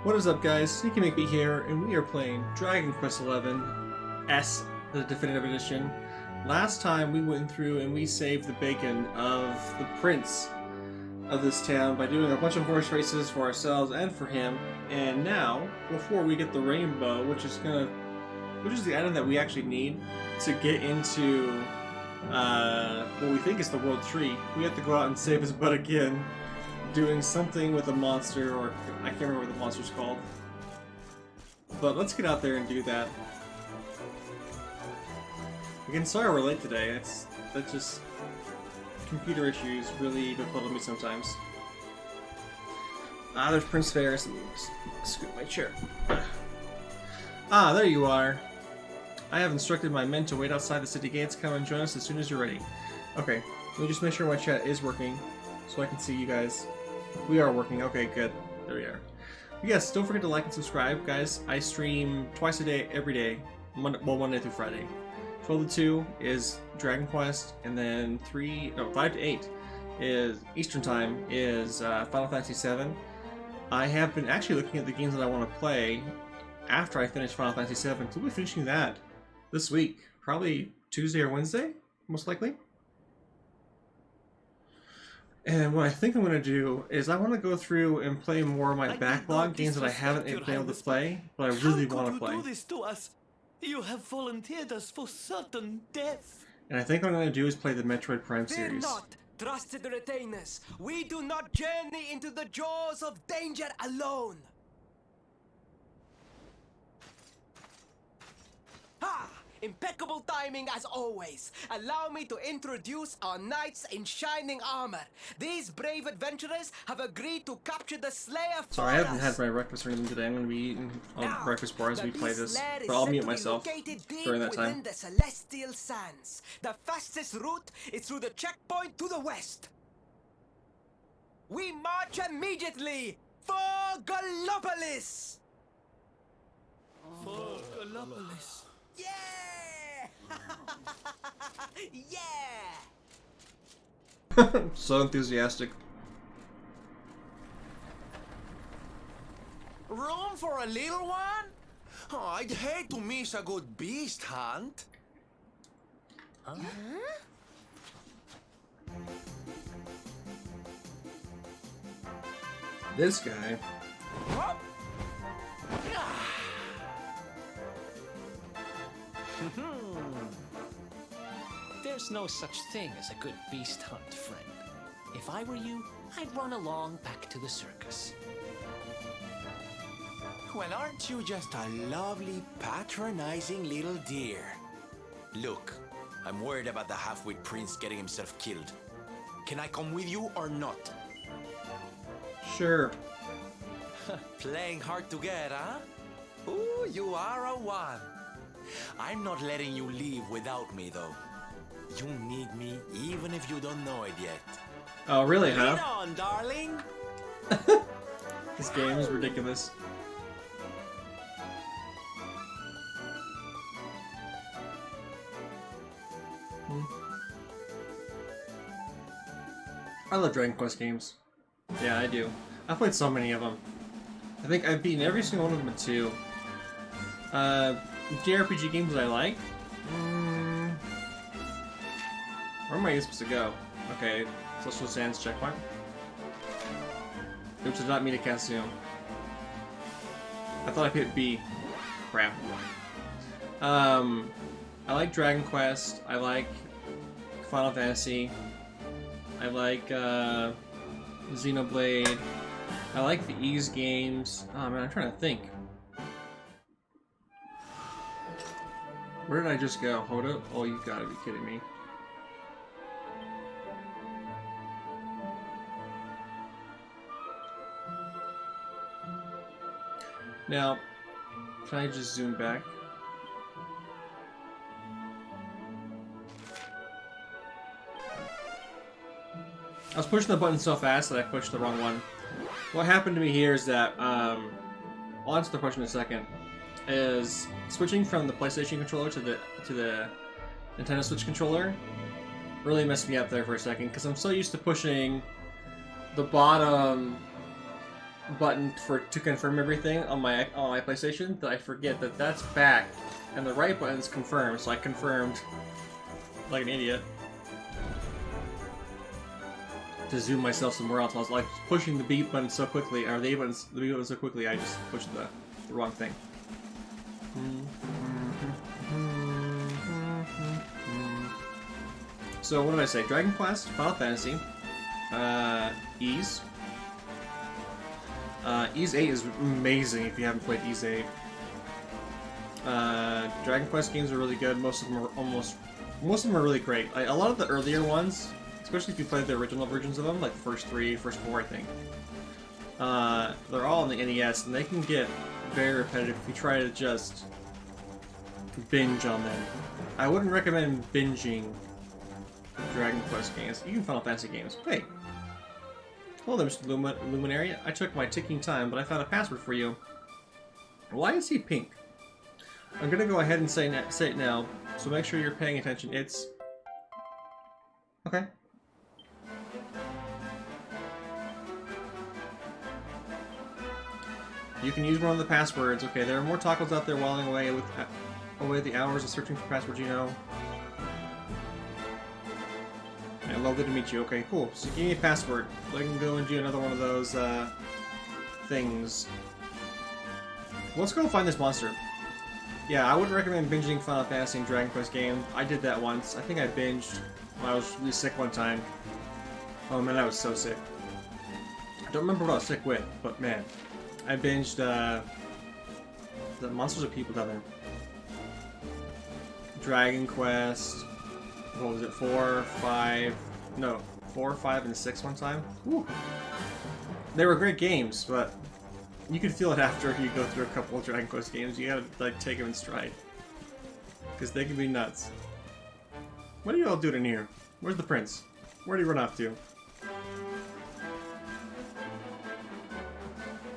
What is up, guys? SneakyMcPete here, and we are playing Dragon Quest XI S, the Definitive Edition. Last time we went through and we saved the bacon of the prince of this town by doing a bunch of horse races for ourselves and for him. And now, before we get the rainbow, which is the item that we actually need to get into what we think is the world tree, we have to go out and save his butt again, doing something with a monster, or I can't remember what the monster's called. But let's get out there and do that. Again, sorry we're late today. That's just computer issues really befuddle me sometimes. Ah, there's Prince Ferris. Let me scoot my chair. Ah, there you are. I have instructed my men to wait outside the city gates. Come and join us as soon as you're ready. Okay, let me just make sure my chat is working so I can see you guys. We are working. Okay, good. There we are. But yes, don't forget to like and subscribe, guys. I stream twice a day, every day. Monday through Friday. 12 to 2 is Dragon Quest, and then 5 to 8 is Eastern Time is Final Fantasy VII. I have been actually looking at the games that I want to play after I finish Final Fantasy VII. So we'll be finishing that this week, probably Tuesday or Wednesday, most likely. And what I think I'm going to do is I want to go through and play more of my backlog games that I haven't been able to play, but I really want to play. Do this to us? You have volunteered us for certain death. And I think what I'm going to do is play the Metroid Prime Fear series. not, trusted retainers. We do not journey into the jaws of danger alone. Ha! Impeccable timing as always. Allow me to introduce our knights in shining armor. These brave adventurers have agreed to capture the Slayer for Sorry, I haven't us. had my breakfast or anything today. I'm going to be eating a Now, breakfast bar as we play this, Slayer is but I'll said mute to be myself located deep during that within time. the Celestial Sands. The fastest route is through the checkpoint to the west. We march immediately for Gallopolis! For Gallopolis. Yeah! yeah! So enthusiastic. Room for a little one? Oh, I'd hate to miss a good beast hunt. Huh? This guy. There's no such thing as a good beast hunt, friend. If I were you, I'd run along back to the circus. Well, aren't you just a lovely, patronizing little dear? Look, I'm worried about the half-wit prince getting himself killed. Can I come with you or not? Sure. Playing hard to get, huh? Ooh, you are a one. I'm not letting you leave without me, though. You need me, even if you don't know it yet. Oh, really, Lead huh? on, darling. This game is ridiculous. I love Dragon Quest games. Yeah, I do. I've played so many of them. I think I've beaten every single one of them at 2. JRPG games that I like? Where am I supposed to go? Okay, Celestial Sands checkpoint. Oops, I did not mean to cast Zoom. I thought I hit B. Crap. I like Dragon Quest. I like Final Fantasy. I like Xenoblade. I like the Ys games. Oh man, I'm trying to think. Where did I just go? Hold up. Oh, you gotta be kidding me. Now, can I just zoom back? I was pushing the button so fast that I pushed the wrong one. What happened to me here is that, I'll answer the question in a second, is switching from the PlayStation controller to the Nintendo Switch controller really messed me up there for a second, because I'm so used to pushing the bottom button to confirm everything on my PlayStation that I forget that that's back, and the right button is confirm. So I confirmed like an idiot to zoom myself somewhere else. I was like pushing the B button so quickly, or the B button so quickly, I just pushed the wrong thing. So what did I say? Dragon Quest, Final Fantasy, Ys. Ys 8 is amazing if you haven't played Ys 8. Dragon Quest games are really good. Most of them are really great. A lot of the earlier ones, especially if you played the original versions of them, like the first 4, I think. They're all on the NES, and they can get very repetitive if you try to just binge on them. I wouldn't recommend binging Dragon Quest games, even Final Fantasy games. Hey! Hello there, Mr. Luminary. I took my ticking time, but I found a password for you. Why is he pink? I'm gonna go ahead and say it now, so make sure you're paying attention. It's... Okay. You can use one of the passwords. Okay, there are more tacos out there whiling away the hours of searching for passwords, you know. Lovely to meet you. Okay, cool. So give me a password. So I can go and do another one of those, things. Let's go find this monster. Yeah, I wouldn't recommend binging Final Fantasy and Dragon Quest games. I did that once. I think I binged when I was really sick one time. Oh man, I was so sick. I don't remember what I was sick with, but man. I binged, the Monsters of People down there. Dragon Quest... What was it? 4, 5... No, 4, 5, and 6 one time. Woo. They were great games, but you can feel it after you go through a couple of Dragon Quest games. You gotta like take them in stride, because they can be nuts. What are you all doing in here? Where's the prince? Where'd he run off to?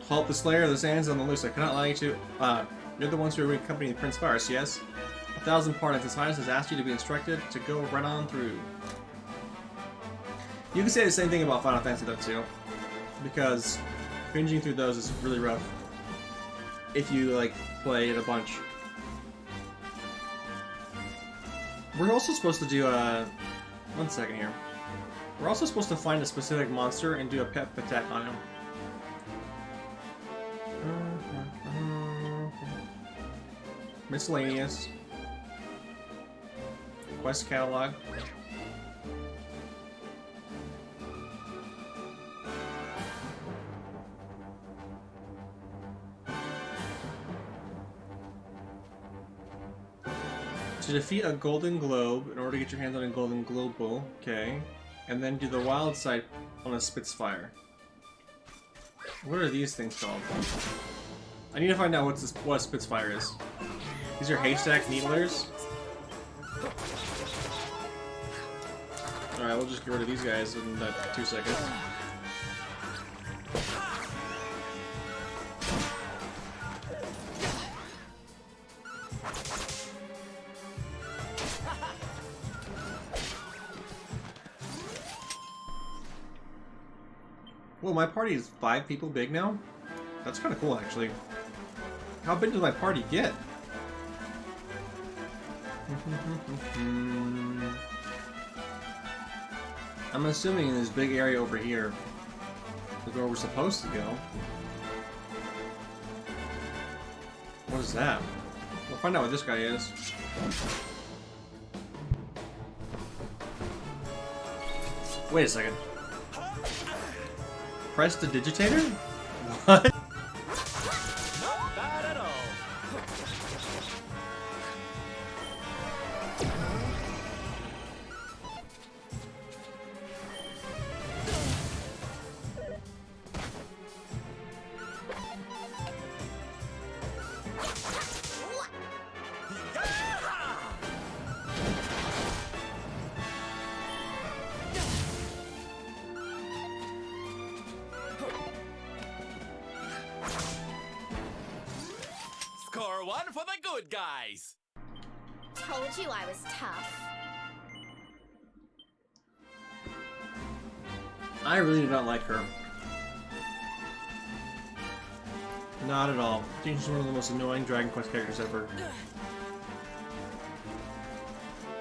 Halt the Slayer of the Sands on the loose. I cannot allow you to. You're the ones who are accompanying Prince Faris, yes? 1,000 pardons. His Highness has asked you to be instructed to go right on through. You can say the same thing about Final Fantasy though too, because binging through those is really rough if you like play it a bunch. We're also supposed to do one second here. We're also supposed to find a specific monster and do a pep attack on him. Miscellaneous. Quest catalog. To defeat a golden globe, in order to get your hands on a golden global, okay. And then do the wild side on a Spitfire. What are these things called? I need to find out what a Spitfire is. These are haystack needlers. Alright, we'll just get rid of these guys in 2 seconds. Well, my party is 5 people big now? That's kind of cool, actually. How big does my party get? I'm assuming in this big area over here is where we're supposed to go. What is that? We'll find out what this guy is. Wait a second. Press the digitator? What? Not bad at all. Score 1 for the good guys. Told you I was tough. I really do not like her. Not at all. Jinx is one of the most annoying Dragon Quest characters ever.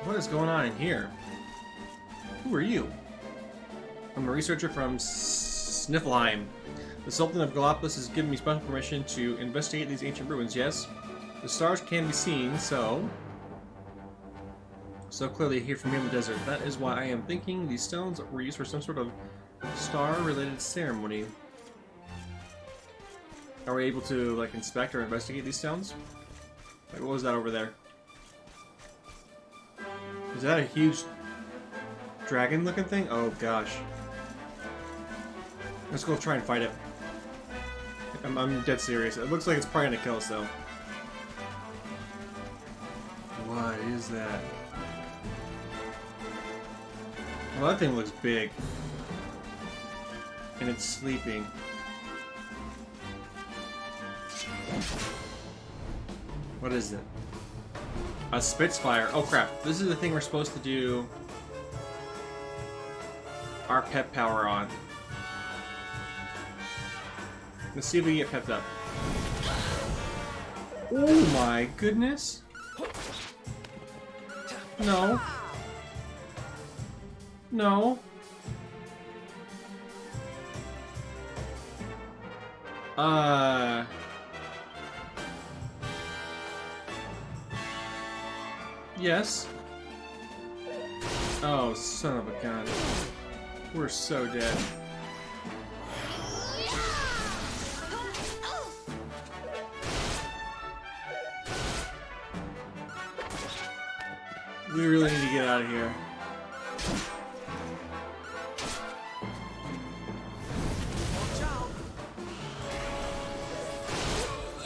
What is going on in here? Who are you? I'm a researcher from Sniffelheim. The Sultan of Galapagos has given me special permission to investigate these ancient ruins, yes? The stars can be seen, so clearly here from here in the desert. That is why I am thinking these stones were used for some sort of star-related ceremony. Are we able to, like, inspect or investigate these stones? Like, what was that over there? Is that a huge dragon-looking thing? Oh, gosh. Let's go try and fight it. I'm dead serious. It looks like it's probably gonna kill us, though. What is that? Well, that thing looks big. And it's sleeping. What is it? A Spitfire. Oh crap. This is the thing we're supposed to do our pep power on. Let's see if we get pepped up. Oh my goodness. No. No. Yes. Oh, son of a gun. We're so dead. We really need to get out of here.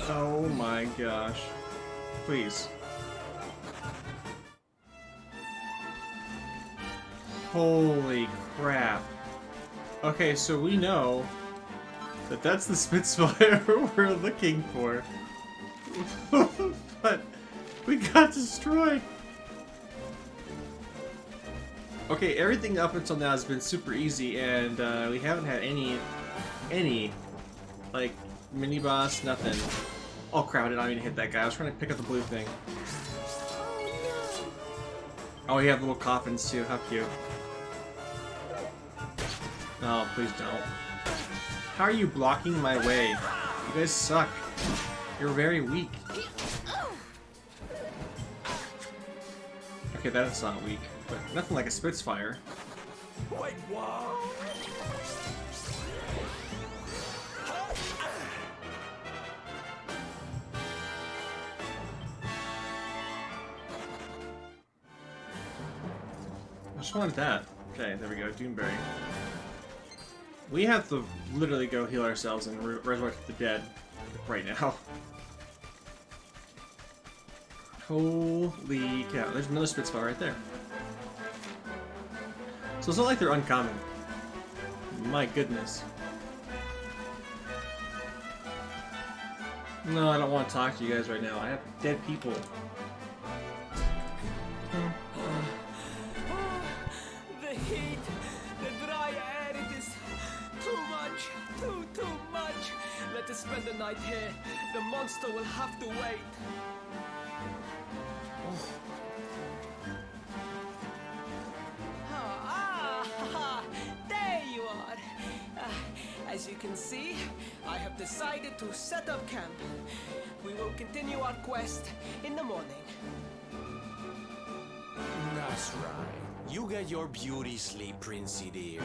Oh my gosh. Please. Holy crap. Okay, so we know that that's the Spitfire we're looking for. But we got destroyed. Okay, everything up until now has been super easy, and we haven't had any, like, mini-boss, nothing. Oh crap, I did not mean to hit that guy. I was trying to pick up the blue thing. Oh, we have little coffins too. How cute. Oh, please don't. How are you blocking my way? You guys suck. You're very weak. Okay, that's not weak, but nothing like a Spitfire. Wait, what? I just wanted that. Okay, there we go, Doomberry. We have to literally go heal ourselves and resurrect the dead right now. Holy cow, there's another Spitfire right there. So it's not like they're uncommon. My goodness. No, I don't want to talk to you guys right now. I have dead people. The heat, the dry air, it is too much, too much. Let us spend the night here. The monster will have to wait. There you are. As you can see, I have decided to set up camp. We will continue our quest in the morning. That's right. You get your beauty sleep, Princey dear.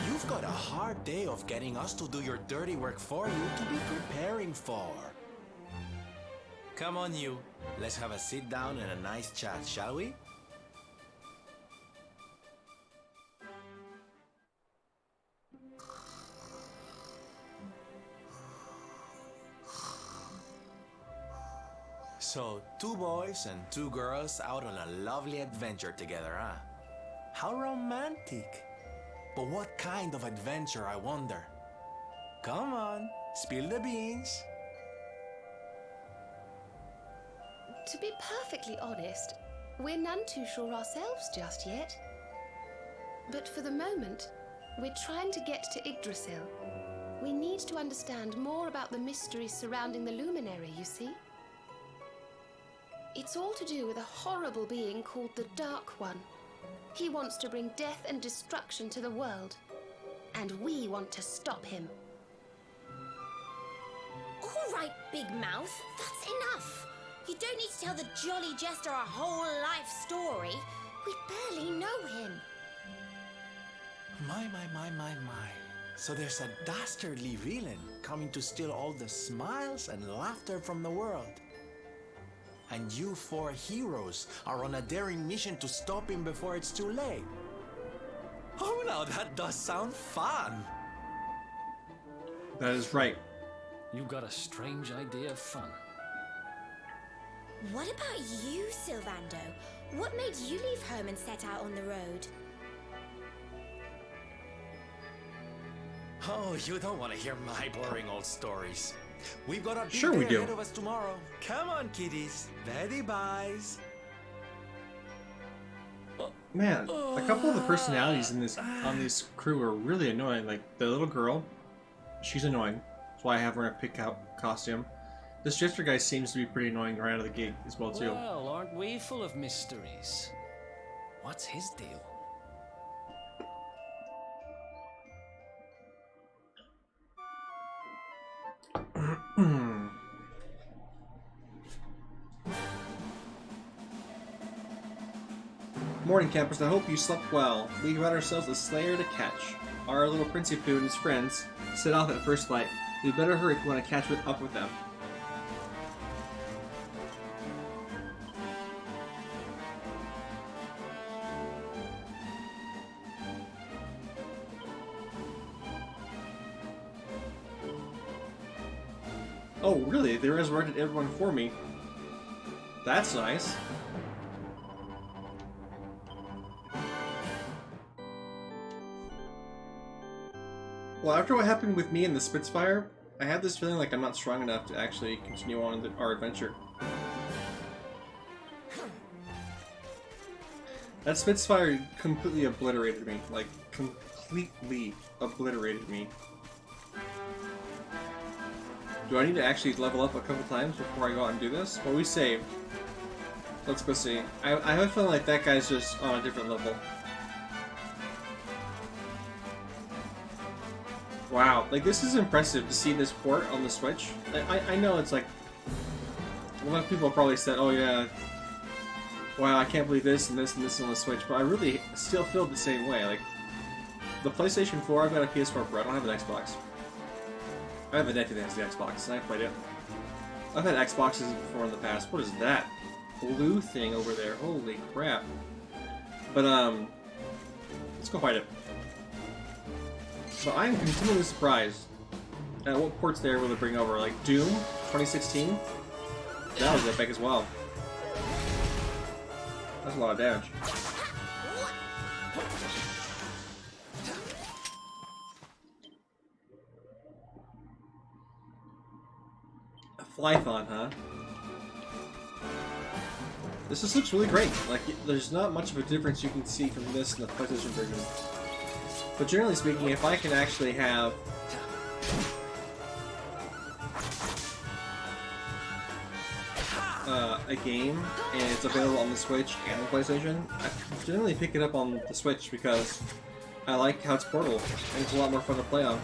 You've got a hard day of getting us to do your dirty work for you to be preparing for. Come on, you. Let's have a sit down and a nice chat, shall we? So, 2 boys and 2 girls out on a lovely adventure together, huh? How romantic. But what kind of adventure, I wonder? Come on, spill the beans. To be perfectly honest, we're none too sure ourselves just yet. But for the moment, we're trying to get to Yggdrasil. We need to understand more about the mysteries surrounding the luminary, you see? It's all to do with a horrible being called the Dark One. He wants to bring death and destruction to the world. And we want to stop him. All right, Big Mouth, that's enough. You don't need to tell the Jolly Jester a whole life story. We barely know him. My. So there's a dastardly villain coming to steal all the smiles and laughter from the world. And you 4 heroes are on a daring mission to stop him before it's too late. Oh, now that does sound fun. That is right. You got a strange idea of fun. What about you, Sylvando? What made you leave home and set out on the road? Oh, you don't want to hear my boring old stories. We've got a big Sure we day do. ahead of us tomorrow. Come on, kiddies. Betty buys. Man, a couple of the personalities in this on this crew are really annoying. Like the little girl, she's annoying. That's why I have her in a pick out costume. This Jester guy seems to be pretty annoying right out of the gate as well too. Well, aren't we full of mysteries? What's his deal? Morning, campers. I hope you slept well. We got ourselves a slayer to catch. Our little Princey Pooh and his friends set off at first light. We better hurry if we want to catch up with them. Oh, really? They resurrected everyone for me. That's nice. Well, after what happened with me and the Spitfire, I have this feeling like I'm not strong enough to actually continue on our adventure. That Spitfire completely obliterated me. Like, completely obliterated me. Do I need to actually level up a couple times before I go out and do this? Well, we saved. Let's go see. I have a feeling like that guy's just on a different level. Wow, like this is impressive to see this port on the Switch. I know it's like... A lot of people probably said, oh yeah, wow, I can't believe this and this and this on the Switch, but I really still feel the same way. Like, the PlayStation 4, I've got a PS4 Pro, I don't have an Xbox. I have a nephew that has the Xbox, and I played it. I've had Xboxes before in the past. What is that blue thing over there? Holy crap. But, let's go fight it. So I am continually surprised at what ports they were able to bring over. Like, Doom 2016? That was epic as well. That's a lot of damage. Flython, huh? This just looks really great. Like, there's not much of a difference you can see from this and the PlayStation version. But generally speaking, if I can actually have a game and it's available on the Switch and the PlayStation, I generally pick it up on the Switch because I like how it's portable and it's a lot more fun to play on.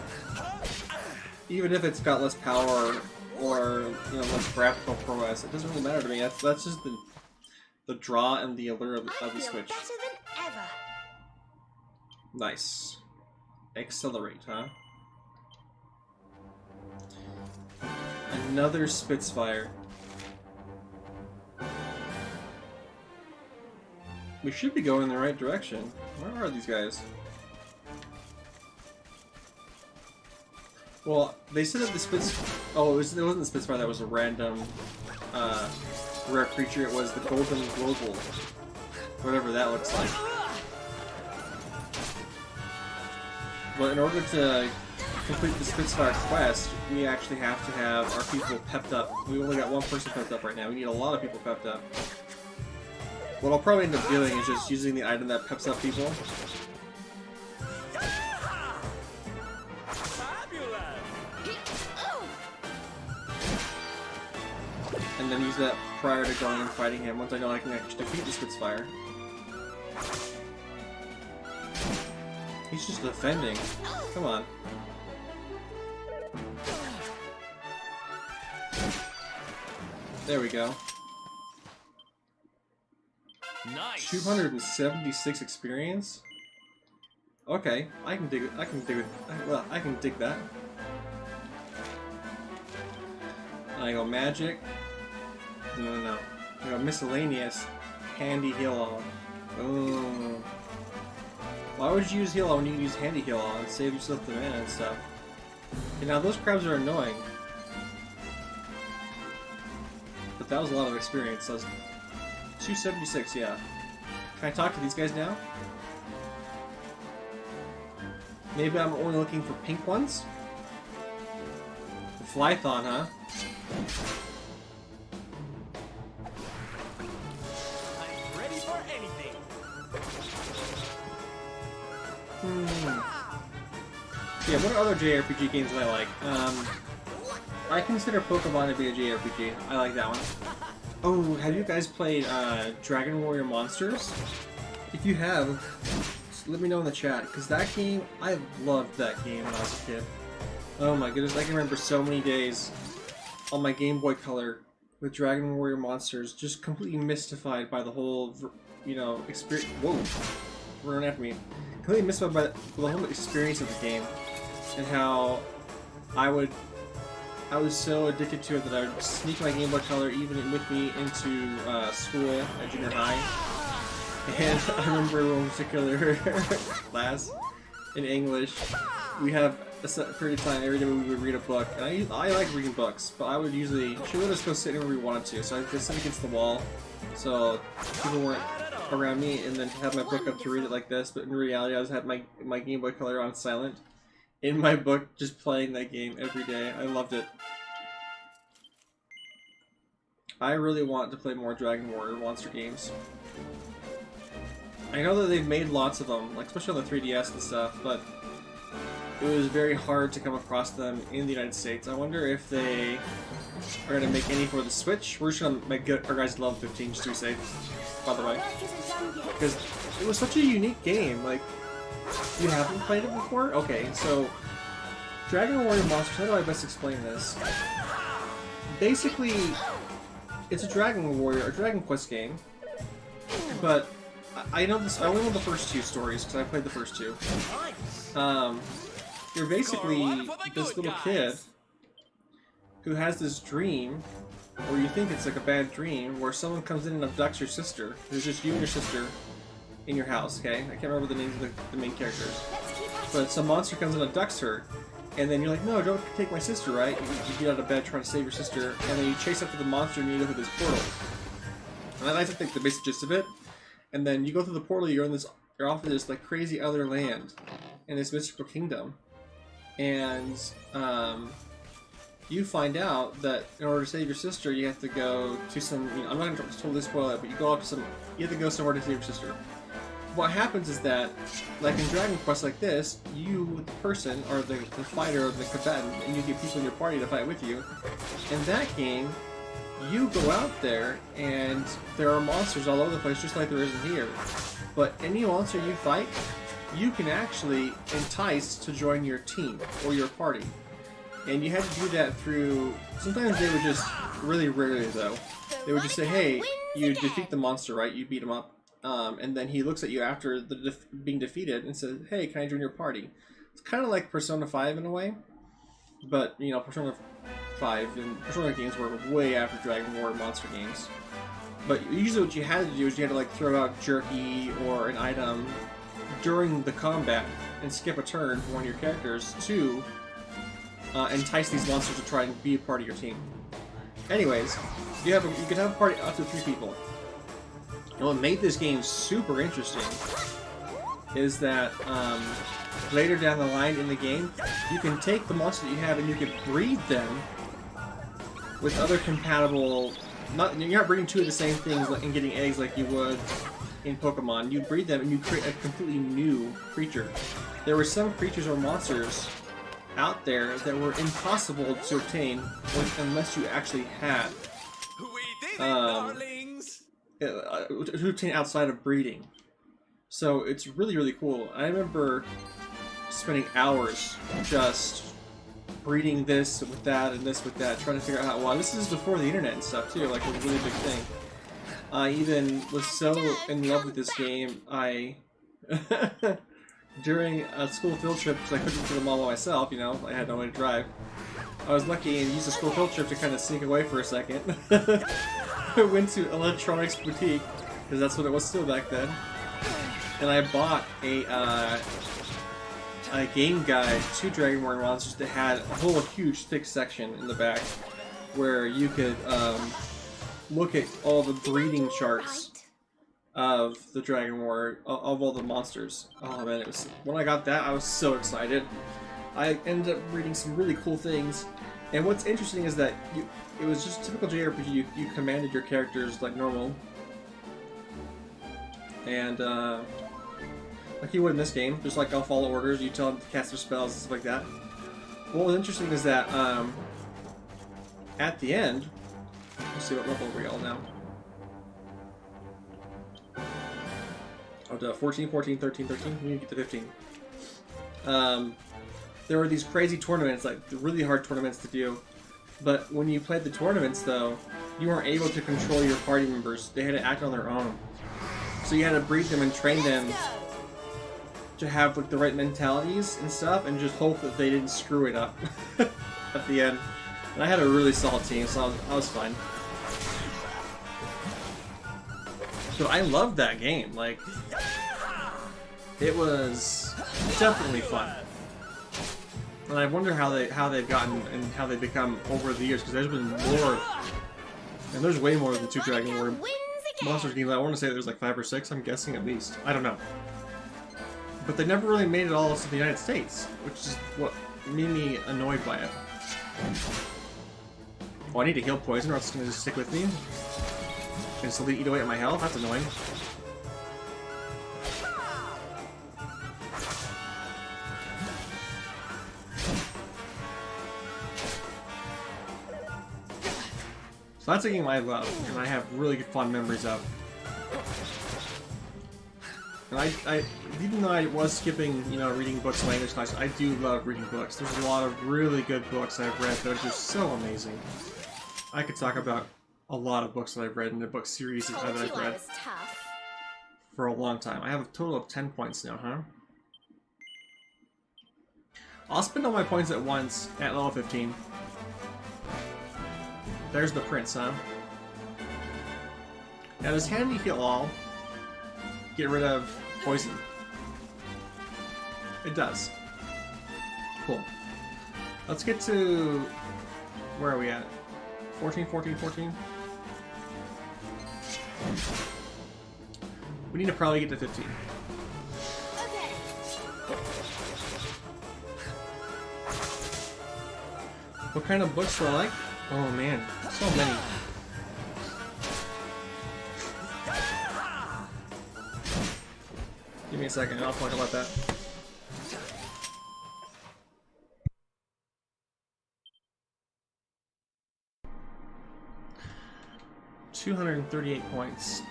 Even if it's got less power or, you know, less graphical prowess, it doesn't really matter to me. That's just the draw and the allure of the Switch. Better than ever. Nice. Accelerate, huh? Another Spitfire. We should be going in the right direction. Where are these guys? Well, they said that the Spitfire... Oh, it wasn't the Spitfire, that was a random rare creature. It was the Golden Global. Whatever that looks like. But in order to complete the Spitfire quest, we actually have to have our people pepped up. We only got one person pepped up right now. We need a lot of people pepped up. What I'll probably end up doing is just using the item that peps up people. and then use that prior to going and fighting him once I know I can actually defeat the Spitfire. He's just defending. Come on. There we go. Nice. 276 experience? Okay, I can dig it. I can dig it. Well, I can dig that. I go magic. No. I go miscellaneous. Handy heal all. Boom. Why would you use heal all when you can use handy heal all and save yourself the mana and stuff? Okay, now those crabs are annoying. But that was a lot of experience. That was 276, yeah. Can I talk to these guys now? Maybe I'm only looking for pink ones? The Flython, huh? I'm ready for anything. Yeah, what other JRPG games do I like? I consider Pokemon to be a JRPG. I like that one. Oh, have you guys played Dragon Warrior Monsters? If you have, just let me know in the chat, because that game, I loved that game when I was a kid. Oh my goodness, I can remember so many days on my Game Boy Color with Dragon Warrior Monsters, just completely mystified by the whole, you know, experience. Whoa, run after me. Completely mystified by the whole experience of the game, and how I was so addicted to it that I would sneak my Game Boy Color even with me into school at junior high. And I remember one particular class in English, we have a set period of time every day we would read a book. And I like reading books, but I would usually, she would let us go sit anywhere we wanted to, so I would sit against the wall so people weren't around me, and then have my book up to read it like this, but in reality I was had my Game Boy Color on silent in my book, just playing that game every day. I loved it. I really want to play more Dragon Warrior Monster games. I know that they've made lots of them, like especially on the 3DS and stuff, but it was very hard to come across them in the United States. I wonder if they are going to make any for the Switch. We're just going to make our guys level 15 just to be safe, by the way. Because it was such a unique game. Like, you haven't played it before? Okay, so Dragon Warrior Monsters, how do I best explain this? Basically, it's a Dragon Warrior, a Dragon Quest game, but I know this. I only know the first two stories because I played the first two. You're basically this little kid who has this dream, or you think it's like a bad dream, where someone comes in and abducts your sister. There's just you and your sister in your house. Okay, I can't remember the names of the main characters, but some monster comes and abducts her. And then you're like, no, don't take my sister, right? You get out of bed trying to save your sister, and then you chase after the monster and you go through this portal. And that's, I think, the basic gist of it. And then you go through the portal, you're off in this like crazy other land, in this mystical kingdom. And you find out that in order to save your sister, you have to go to some. You know, I'm not going to totally spoil it, but you go up to some. You have to go somewhere to save your sister. What happens is that, like in Dragon Quest like this, you, the person, are the fighter or the combatant, and you get people in your party to fight with you. In that game, you go out there, and there are monsters all over the place, just like there is in here. But any monster you fight, you can actually entice to join your team, or your party. And you have to do that through... Sometimes they would just, really rarely though, they would just say, hey, you defeat the monster, right? You beat him up. And then he looks at you after being defeated and says, hey, can I join your party? It's kind of like Persona 5 in a way, but, you know, Persona 5 and Persona games were way after Dragon Warrior Monster games. But usually what you had to do is you had to, like, throw out jerky or an item during the combat and skip a turn for one of your characters to entice these monsters to try and be a part of your team. Anyways, you can have a party up to 3 people. And what made this game super interesting is that later down the line in the game, you can take the monster that you have and you can breed them with other compatible... you're not breeding 2 of the same things and getting eggs like you would in Pokemon. You breed them and you create a completely new creature. There were some creatures or monsters out there that were impossible to obtain unless you actually had darlings. to obtain outside of breeding. So it's really, really cool. I remember spending hours just breeding this with that and this with that, trying to figure out how. Well, this is before the internet and stuff too. Like, it was a really big thing. I even was so in love with this game, I during a school field trip, because I couldn't do them all by myself, you know, I had no way to drive. I was lucky and used a school field trip to kind of sneak away for a second. I went to Electronics Boutique, because that's what it was still back then, and I bought a game guide to Dragon Warrior Monsters that had a whole huge thick section in the back where you could look at all the breeding charts of the Dragon Warrior, of all the monsters. Oh man, it was, when I got that, I was so excited. I ended up reading some really cool things, and what's interesting is that it was just typical JRPG. You commanded your characters like normal, and like you would in this game, just like I'll follow orders. You tell them to cast their spells and stuff like that. What was interesting is that at the end, let's see what level we all now. Oh, 14, 14, 13, 13. We need to get to 15. There were these crazy tournaments, like really hard tournaments to do. But when you played the tournaments, though, you weren't able to control your party members. They had to act on their own. So you had to breed them and train them to have like the right mentalities and stuff, and just hope that they didn't screw it up at the end. And I had a really solid team, so I was fine. So I loved that game. Like, it was definitely fun. And I wonder how they've gotten and how they've become over the years, because there's been more, and there's way more than 2 Dragon Warrior Monsters games. I want to say there's like 5 or 6. I'm guessing at least. I don't know. But they never really made it all to the United States, which is what made me annoyed by it. Oh, I need to heal poison, or else it's going to just stick with me and slowly eat away at my health. That's annoying. So that's a game I love, and I have really good fond memories of. And I even though I was skipping, you know, reading books in my English class, I do love reading books. There's a lot of really good books I've read that are just so amazing. I could talk about a lot of books that I've read and the book series that I've read for a long time. I have a total of 10 points now, huh? I'll spend all my points at once at level 15. There's the prince, huh? Now, does Handy Heal All get rid of poison? It does. Cool. Let's get to... where are we at? 14, 14, 14? We need to probably get to 15. Okay. What kind of books do I like? Oh man, so many. Give me a second, I'll talk about that. $238 points.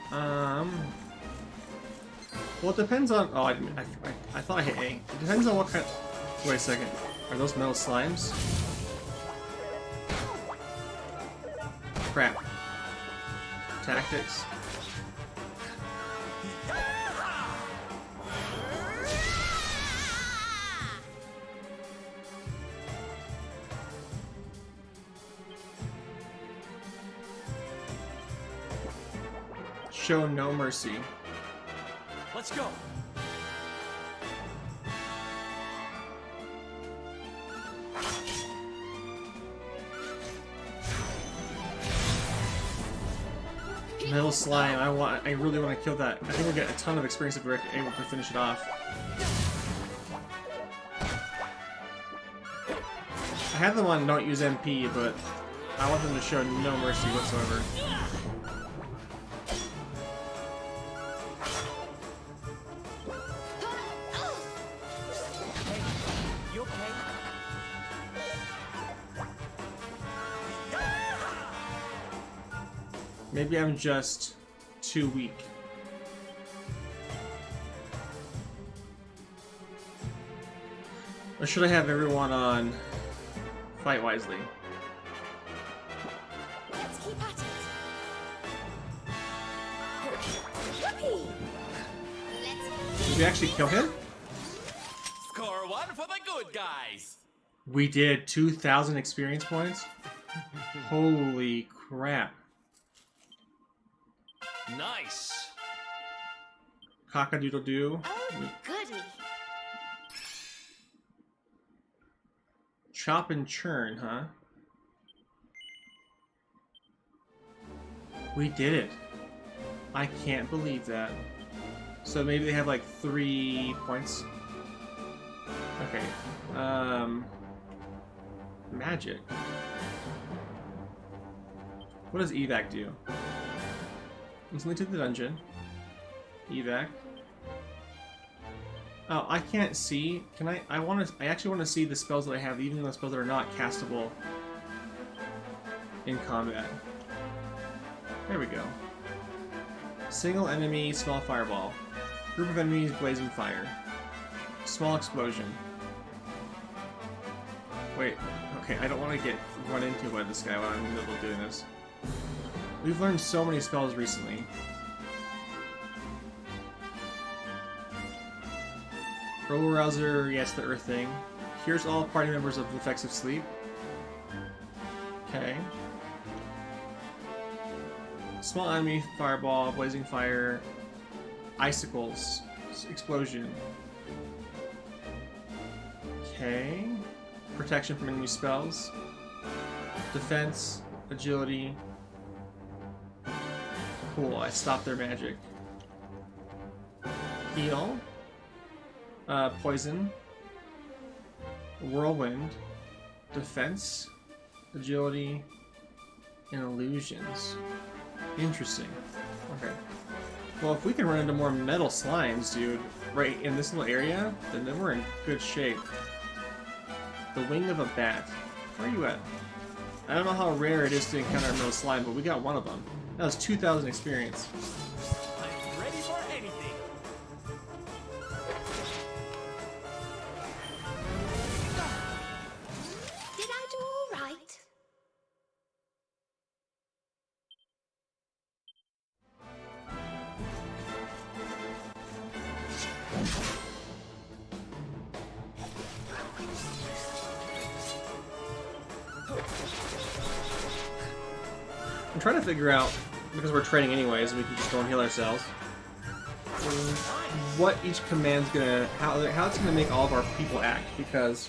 Well, it depends on. Oh, I thought I hit A. It depends on what kind. Wait a second. Are those metal slimes? Crap. Tactics. Show no mercy. Let's go. Metal slime. I really want to kill that. I think we'll get a ton of experience if we're able to finish it off. I have them on don't use MP, but I want them to show no mercy whatsoever. You okay? Maybe I'm just too weak. Or should I have everyone on Fight Wisely? Let's keep at it. Whoopee! Did we actually kill him? Score one for the good guys. We did 2,000 experience points. Holy crap. Nice. Cock-a-doodle-doo. Oh, goody. Chop and churn, huh? We did it. I can't believe that. So maybe they have like 3 points. Okay. Magic. What does evac do? Instantly to the dungeon. Evac. Oh, I can't see. Can I? I actually want to see the spells that I have, even the spells that are not castable in combat. There we go. Single enemy, small fireball. Group of enemies, blazing fire. Small explosion. Wait. Okay, I don't want to get run into by this guy while I'm in the middle of doing this. We've learned so many spells recently. Robo Rouser, yes, the Earth thing. Here's all party members of the effects of sleep. Okay. Small enemy, fireball, blazing fire, icicles, explosion. Okay. Protection from enemy spells. Defense, agility. Cool, I stopped their magic. Heal. Poison. Whirlwind. Defense. Agility. And illusions. Interesting. Okay. Well, if we can run into more metal slimes, dude, right in this little area, then we're in good shape. The wing of a bat. Where are you at? I don't know how rare it is to encounter a metal slime, but we got one of them. That was 2,000 experience. I'm ready for anything. Did I do all right? I'm trying to figure out, because we're training anyways, we can just go and heal ourselves, what each command's gonna, how it's gonna make all of our people act, because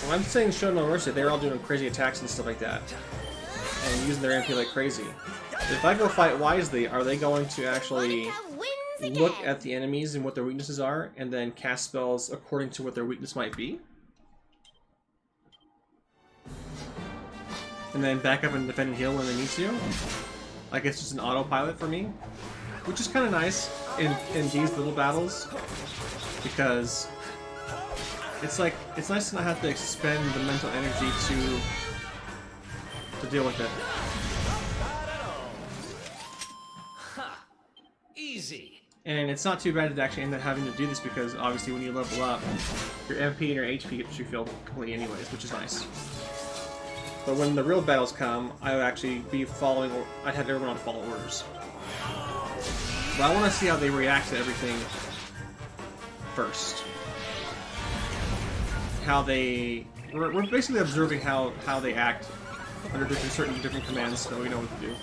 when I'm saying show no mercy, they're all doing crazy attacks and stuff like that, and using their MP like crazy. If I go fight wisely, are they going to actually Monica wins look again. at the enemies and what their weaknesses are, and then cast spells according to what their weakness might be? And then back up and defend and heal when they need to? Like it's just an autopilot for me? Which is kind of nice in these little battles, because it's like, it's nice to not have to expend the mental energy to deal with it. Ha! Easy. And it's not too bad to actually end up having to do this, because obviously when you level up, your MP and your HP gets you filled completely anyways, which is nice. But when the real battles come, I would actually be following, I'd have everyone follow orders. But I want to see how they react to everything first. How they... We're basically observing how they act under certain different commands, so we know what to do.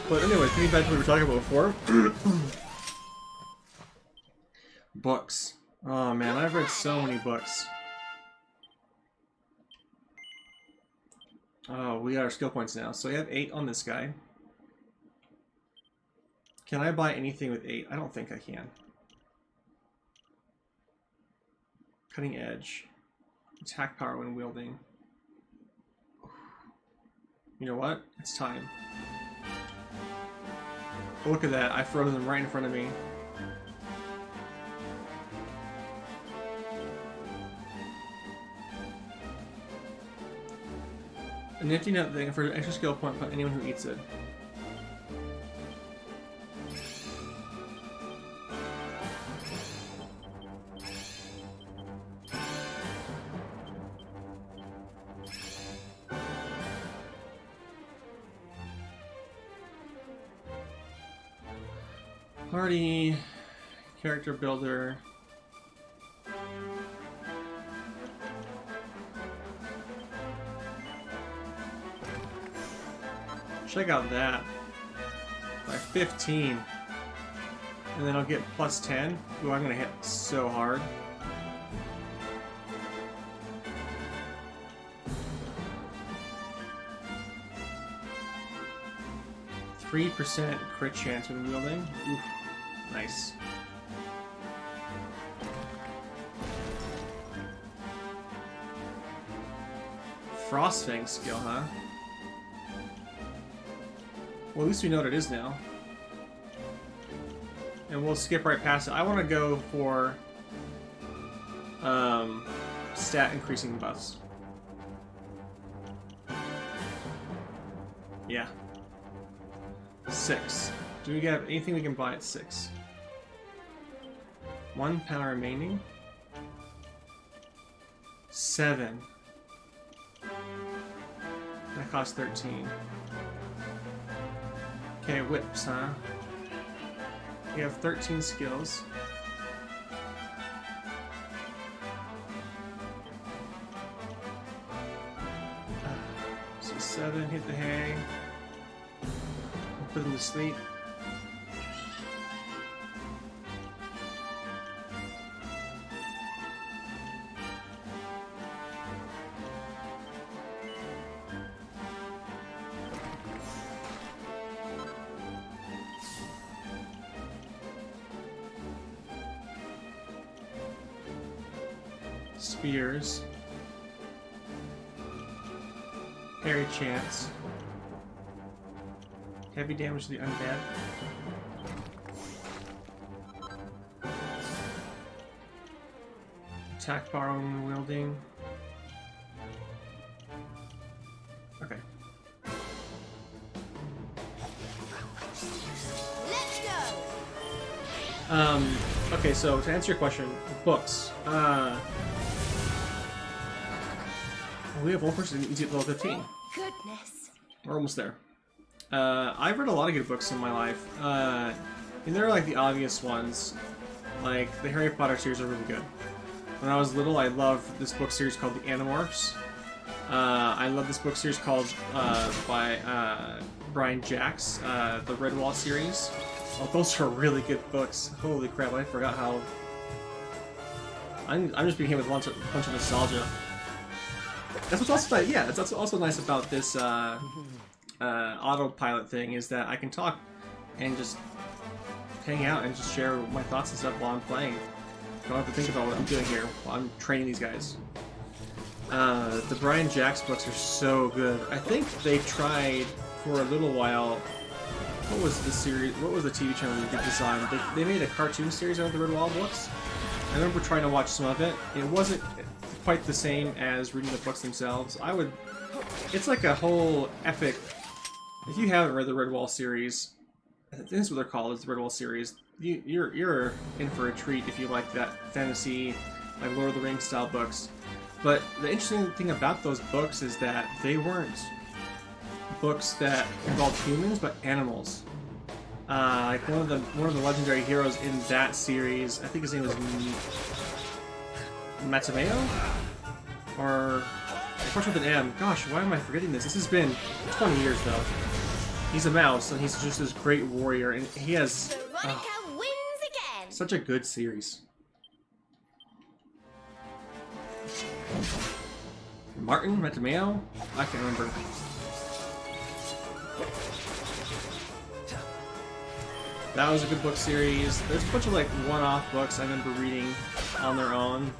But anyways, getting back to what we were talking about before. Books. Oh man, I've read so many books. Oh, we got our skill points now. So we have 8 on this guy. Can I buy anything with 8? I don't think I can. Cutting edge. Attack power when wielding. You know what? It's time. Oh, look at that. I froze them right in front of me. A nifty nut thing for an extra skill point for anyone who eats it. Party, character builder. Check out that. By 15. And then I'll get plus 10. Ooh, I'm gonna hit so hard. %3 crit chance when wielding. Oof. Nice. Frostfang skill, huh? Well, at least we know what it is now. And we'll skip right past it. I want to go for stat increasing buffs. Yeah. 6. Do we have anything we can buy at 6? 1 power remaining. 7. That costs 13. Okay, whips, huh? We have 13 skills. So 7, hit the hay. Put them to sleep. Spears. Parry chance. Heavy damage to the undead. Attack bar when wielding. Okay. Let's go. Okay, so to answer your question, books. We have one person easy at level 15. Goodness. We're almost there. I've read a lot of good books in my life. And they're like the obvious ones. Like, the Harry Potter series are really good. When I was little, I loved this book series called The Animorphs. I love this book series called, by Brian Jacks, the Redwall series. Oh, those are really good books. Holy crap, I forgot how... I'm just became with a bunch of nostalgia. That's what's also nice. Yeah, that's also nice about this autopilot thing is that I can talk and just hang out and just share my thoughts and stuff while I'm playing. I don't have to think about what I'm doing here while I'm training these guys. The Brian Jacks books are so good. I think they tried for a little while. What was the series? What was the TV channel we did this on? They made a cartoon series out of the Redwall books. I remember trying to watch some of it. It wasn't quite the same as reading the books themselves. It's like a whole epic. If you haven't read the Redwall series, I think that's what they're called, is the Redwall series. You're in for a treat if you like that fantasy, like Lord of the Rings style books. But the interesting thing about those books is that they weren't books that involved humans, but animals. Like one of the legendary heroes in that series, I think his name was Matameo? Or it starts with an M. Gosh, why am I forgetting this? This has been 20 years though. He's a mouse, and he's just this great warrior, and he has Veronica wins again. such a good series. Martin Matameo? I can't remember. That was a good book series. There's a bunch of like one-off books I remember reading on their own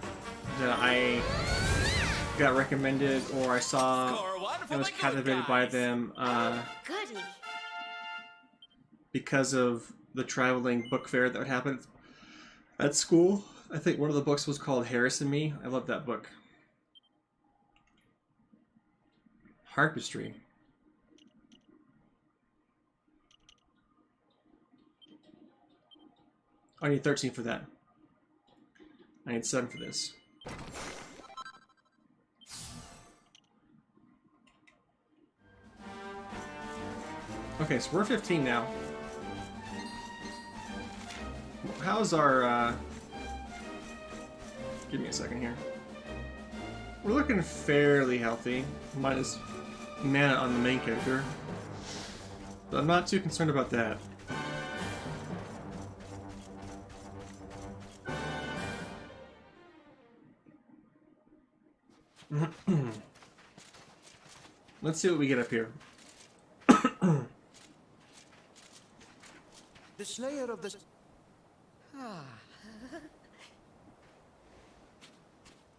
that I got recommended or I saw and was captivated by them Goody. because of the traveling book fair that would happen at school. I think one of the books was called Harris and Me. I love that book. Harpistry. I need 13 for that. I need 7 for this. Okay, so we're 15 now. How's our, Give me a second here. We're looking fairly healthy, minus mana on the main character. But I'm not too concerned about that. Let's see what we get up here. The Slayer of the...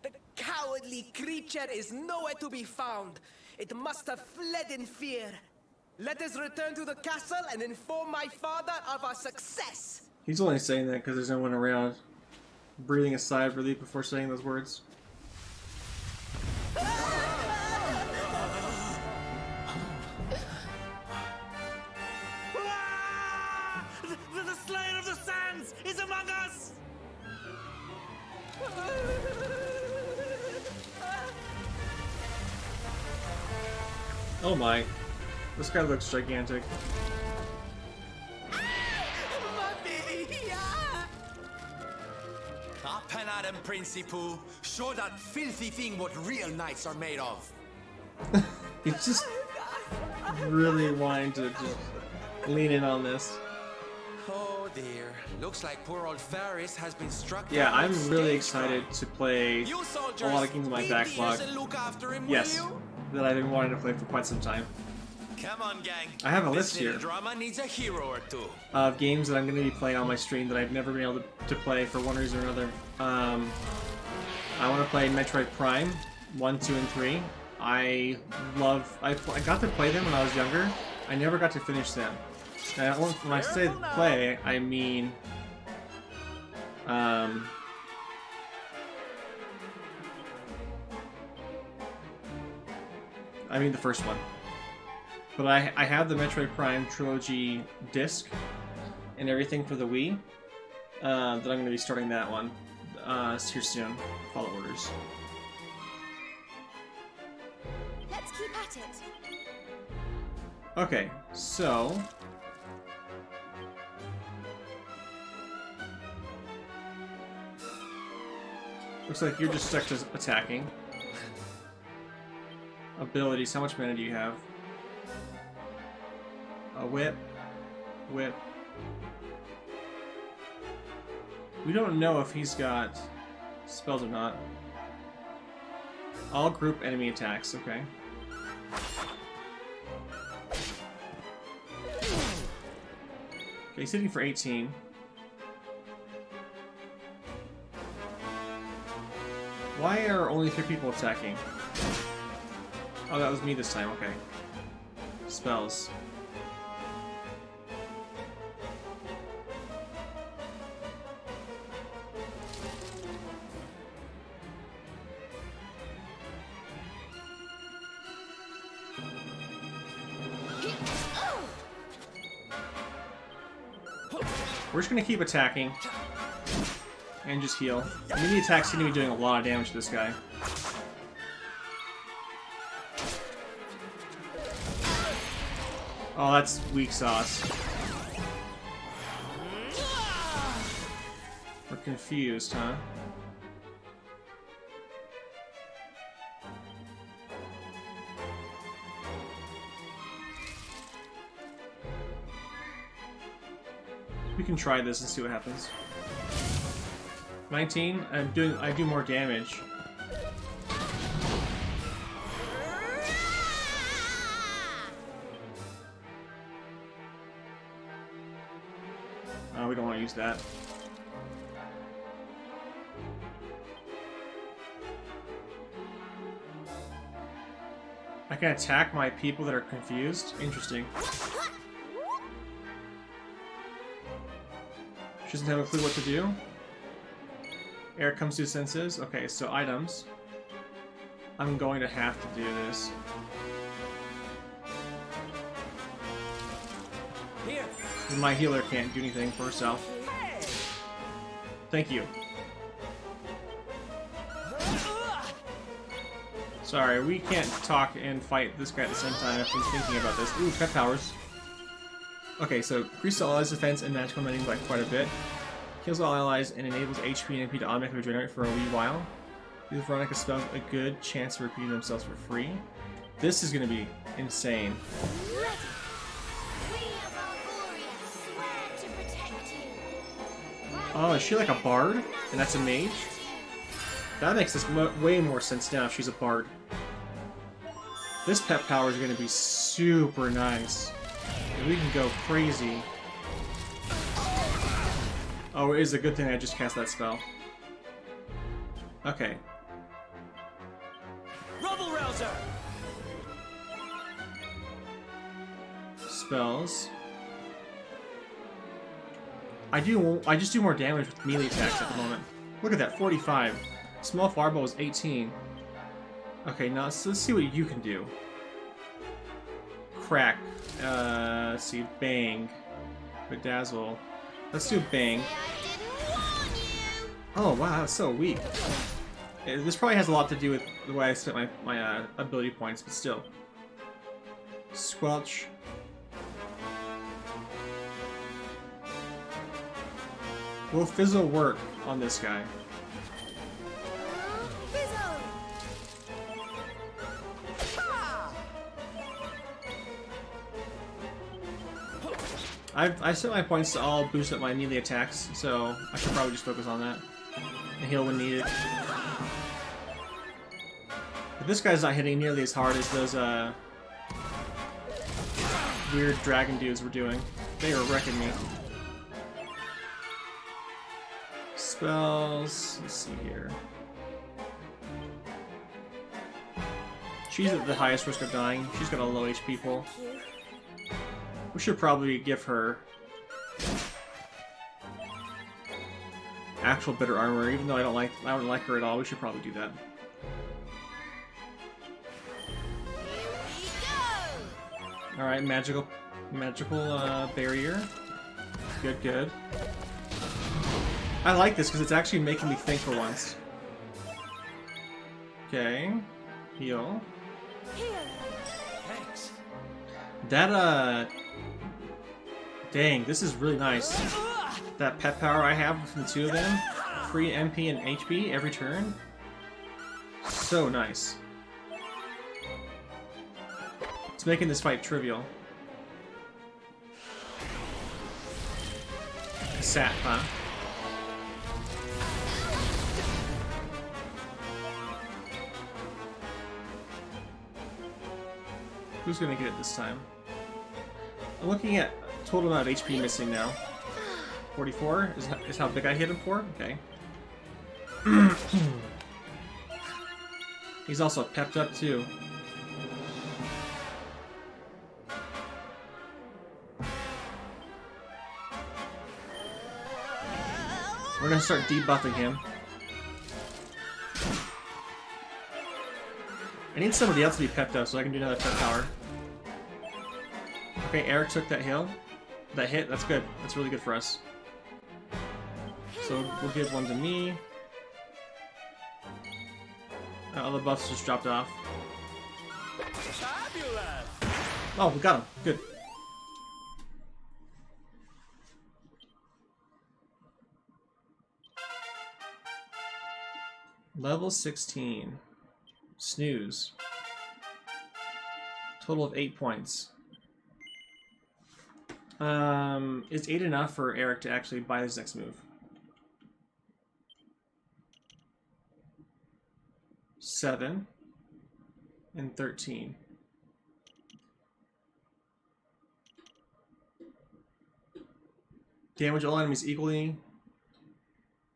The cowardly creature is nowhere to be found. It must have fled in fear. Let us return to the castle and inform my father of our success. He's only saying that because there's no one around. Breathing a sigh of relief before saying those words. The Slayer of the Sands is among us! Oh my. This guy looks gigantic. Up and at him, Principal. Show that filthy thing what real knights are made of. He's just really wanting to just lean in on this. Oh dear. Looks like poor old Faris has been struck. Yeah, down I'm with really stage excited fright. to play You a soldiers, lot of games in my be backlog. dears and look after him, Yes, will you? that I've been wanting to play for quite some time. Come on, gang. I have a This list here little drama needs a hero or two. of games that I'm going to be playing on my stream that I've never been able to play for one reason or another. I want to play Metroid Prime 1, 2, and 3. I got to play them when I was younger. I never got to finish them. And when I say play, I mean the first one. But I have the Metroid Prime Trilogy disc and everything for the Wii. That I'm going to be starting that one here soon. Follow orders. Let's keep at it. Okay, so looks like you're just stuck to attacking. Abilities, how much mana do you have? A whip. Whip. We don't know if he's got spells or not. All group enemy attacks, okay. Okay, he's hitting for 18. Why are only 3 people attacking? Oh, that was me this time, okay. Spells. We're just gonna keep attacking. And just heal. Mini attacks seem to be doing a lot of damage to this guy. Oh, that's weak sauce. We're confused, huh? We can try this and see what happens. 19. I do more damage. We don't want to use that. I can attack my people that are confused. Interesting. She doesn't have a clue what to do. Air comes to senses. Okay, so items. I'm going to have to do this. Here. My healer can't do anything for herself. Thank you. Sorry, we can't talk and fight this guy at the same time. I've been thinking about this. Ooh, pet powers. Okay, so increases all allies' defense and magical ending by quite a bit. Kills all allies and enables HP and MP to automatically regenerate for a wee while. These Veronica spells a good chance of repeating themselves for free. This is going to be insane. We of Gondolia swear to protect you. Oh, is she like a bard? And that's a mage? That makes this way more sense now if she's a bard. This pet power is going to be super nice. And we can go crazy. Oh, it is a good thing I just cast that spell. Okay. Rubble Rouser. Spells. I just do more damage with melee attacks at the moment. Look at that, 45. Small fireball is 18. Okay, now let's see what you can do. Crack. Let's see, bang. Bedazzle. Let's do bang. Oh wow, that's so weak. This probably has a lot to do with the way I spent my ability points, but still. Squelch. Will Fizzle work on this guy? I've set my points to all boost up my melee attacks, so I should probably just focus on that. And heal when needed. But this guy's not hitting nearly as hard as those weird dragon dudes were doing. They were wrecking me. Spells, let's see here. She's at the highest risk of dying. She's got a low HP pool. We should probably give her actual bitter armor, even though I don't like her at all. We should probably do that. All right, magical barrier. Good, good. I like this because it's actually making me think for once. Okay, heal. Thanks. That dang, this is really nice. That pet power I have from the two of them, free MP and HP every turn. So nice. It's making this fight trivial. Sat, huh? Who's gonna get it this time? I'm looking at total amount of HP missing now. 44 is how big I hit him for? Okay. He's also pepped up too. We're gonna start debuffing him. I need somebody else to be pepped up so I can do another pep power. Okay, Eric took that hit. That's good. That's really good for us. So we'll give one to me. All the buffs just dropped off. Fabulous. Oh, we got him. Good. Level 16. Snooze. Total of 8 points. Is 8 enough for Eric to actually buy his next move? 7 and 13. Damage all enemies equally.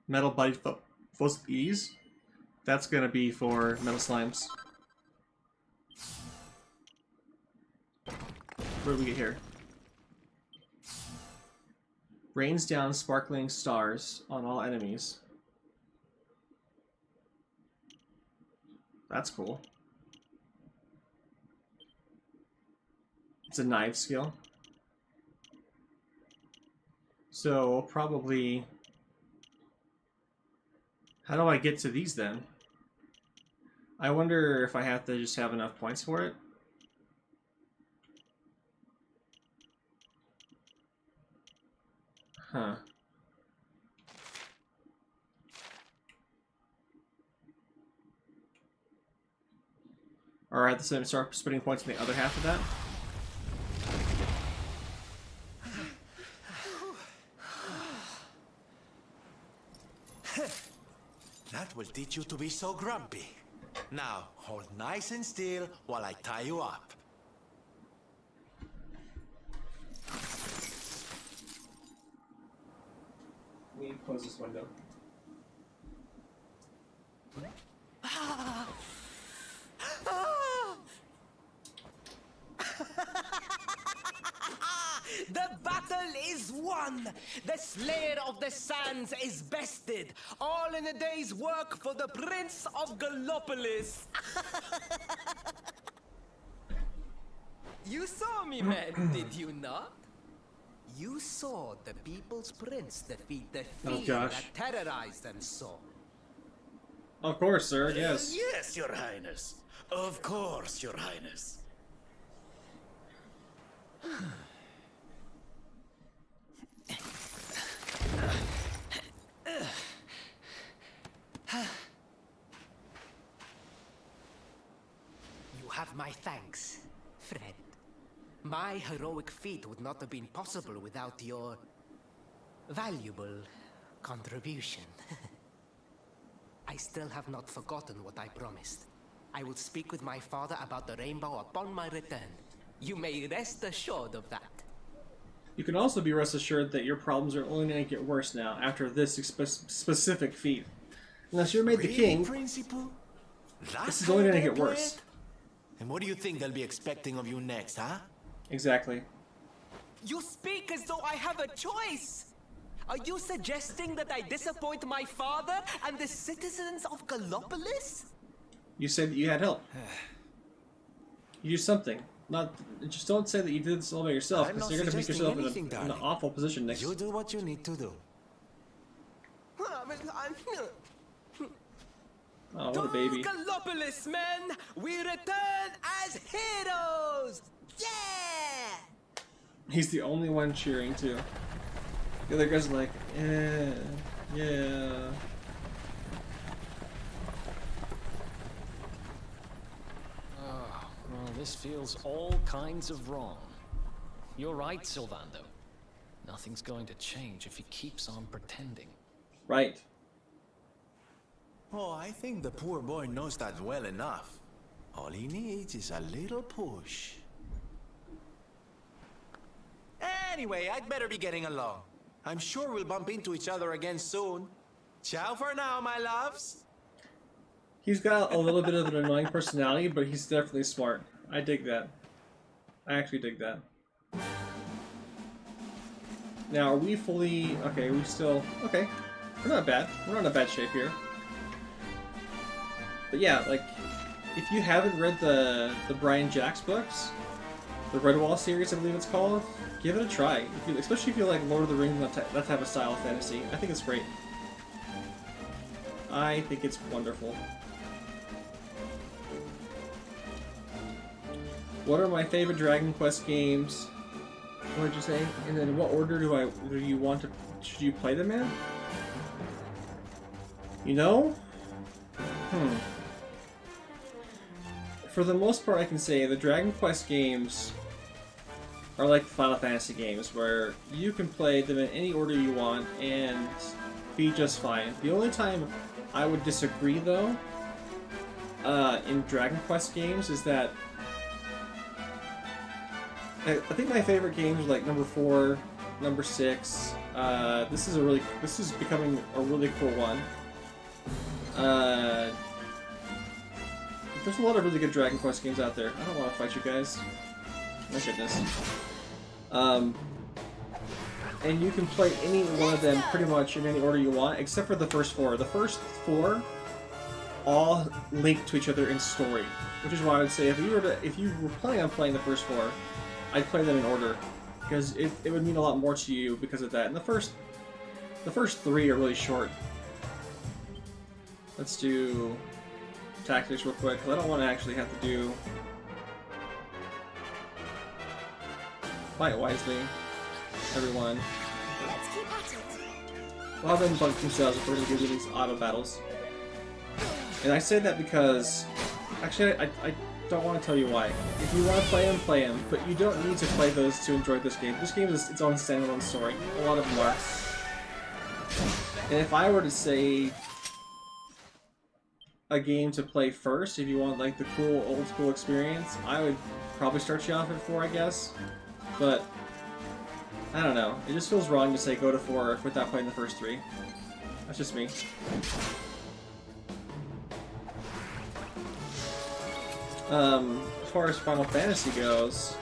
Metal body foes with ease. That's gonna be for metal slimes. What do we get here? Rains down sparkling stars on all enemies. That's cool. It's a knife skill. So probably, how do I get to these then? I wonder if I have to just have enough points for it. Huh. Or I have to start spending points in the other half of that. That will teach you to be so grumpy. Now, hold nice and still while I tie you up. Let me close this window. The battle is won! The Slayer of the Sands is bested! All in a day's work for the Prince of Gallopolis! You saw me, man, did you not? You saw the People's Prince defeat the fiend that terrorized them so. Of course, sir, yes. Yes, Your Highness. Of course, Your Highness. You have my thanks, friend. My heroic feat would not have been possible without your valuable contribution. I still have not forgotten what I promised. I will speak with my father about the rainbow upon my return. You may rest assured of that. You can also be rest assured that your problems are only going to get worse now after this specific feat. Unless you're made the king, Principal? this is only going to get worse. And what do you think they'll be expecting of you next, huh? Exactly. You speak as though I have a choice! Are you suggesting that I disappoint my father and the citizens of Gallopolis? You said that you had help. You do something. Not just don't say that you did this all by yourself, I'm because not you're going to put suggesting yourself anything, in an darling. awful position next. You do what you need to do. Oh, what a baby! To Gallopolis, men! We return as heroes! Yeah! He's the only one cheering too. The other guys are like, yeah. Oh, well, this feels all kinds of wrong. You're right, Sylvando. Nothing's going to change if he keeps on pretending. Right. Oh, I think the poor boy knows that well enough. All he needs is a little push. Anyway, I'd better be getting along. I'm sure we'll bump into each other again soon. Ciao for now, my loves. He's got a little bit of an annoying personality, but he's definitely smart. I dig that. I actually dig that. Now, are we fully... Okay, we still... Okay. We're not bad. We're not in a bad shape here. But yeah, like, if you haven't read the Brian Jacks books, the Redwall series, I believe it's called, give it a try. Especially if you like Lord of the Rings, that type of style of fantasy. I think it's great. I think it's wonderful. What are my favorite Dragon Quest games? What did you say? And then what order do you want to... Should you play them in? You know? For the most part, I can say the Dragon Quest games are like the Final Fantasy games, where you can play them in any order you want and be just fine. The only time I would disagree, though, in Dragon Quest games is that I think my favorite games are like number 4, number 6. This is becoming a really cool one. There's a lot of really good Dragon Quest games out there. I don't want to fight you guys. My goodness. And you can play any one of them pretty much in any order you want, except for the first 4. The first 4 all link to each other in story, which is why I would say if you were planning on playing the first 4, I'd play them in order, because it would mean a lot more to you because of that. And the first 3 are really short. Let's do tactics real quick, because I don't want to actually have to do fight wisely, everyone. Let's keep at it. We'll have them bug themselves if we're going to give you these auto battles. And I say that because, actually, I don't want to tell you why. If you want to play them, but you don't need to play those to enjoy this game. This game is its own standalone story. A lot of them are. And if I were to say a game to play first, if you want like the cool old school experience, I would probably start you off at 4, I guess. But I don't know. It just feels wrong to say go to 4 without playing the first 3. That's just me. As far as Final Fantasy goes,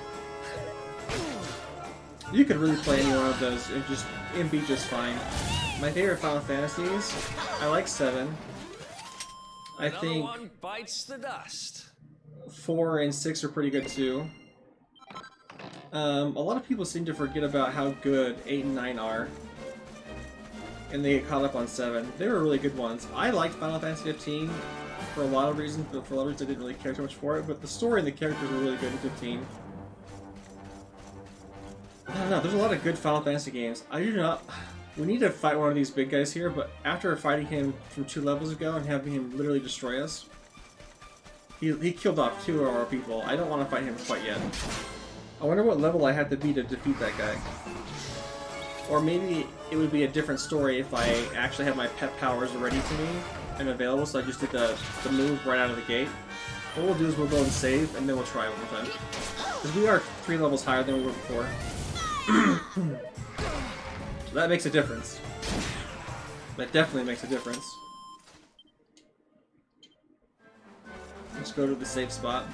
you could really play any one of those and be just fine. My favorite Final Fantasies, I like 7. I think Another one bites the dust. 4 and 6 are pretty good too. A lot of people seem to forget about how good 8 and 9 are, and they get caught up on 7. They were really good ones. I liked Final Fantasy 15 for a lot of reasons, but for a lot of reasons I didn't really care too much for it. But the story and the characters were really good in 15. I don't know. There's a lot of good Final Fantasy games. I do not. We need to fight one of these big guys here, but after fighting him from 2 levels ago and having him literally destroy us, he killed off 2 of our people. I don't want to fight him quite yet. I wonder what level I have to be to defeat that guy. Or maybe it would be a different story if I actually have my pet powers ready to me and available, so I just did the move right out of the gate. What we'll do is we'll go and save, and then we'll try it one more time. Because we are 3 levels higher than we were before. So that makes a difference. That definitely makes a difference. Let's go to the safe spot.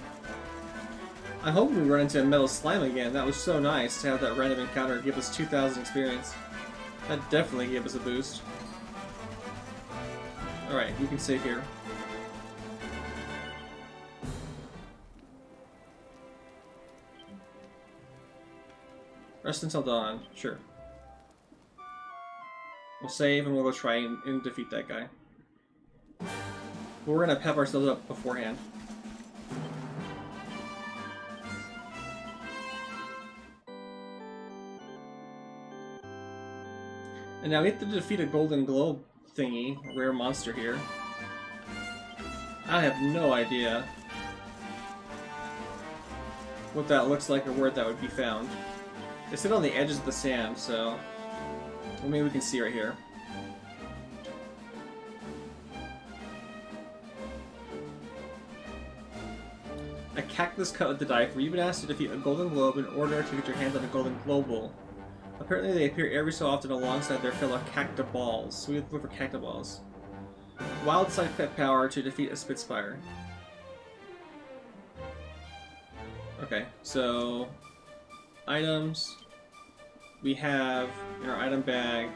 I'm hoping we run into a metal slime again. That was so nice to have that random encounter give us 2,000 experience. That definitely gave us a boost. Alright, we can save here. Rest until dawn. Sure. We'll save and we'll go try and defeat that guy. But we're gonna pep ourselves up beforehand. And now we have to defeat a golden globe thingy, a rare monster here. I have no idea what that looks like or where that would be found. They sit on the edges of the sand, so well, maybe we can see right here. A cactus cut with the dive. You've been asked to defeat a golden globe in order to get your hands on a golden global. Apparently they appear every so often alongside their fellow cactaballs, so we have to look for cactaballs. Wild side pet power to defeat a Spitspire. Okay, so items we have in our item bag.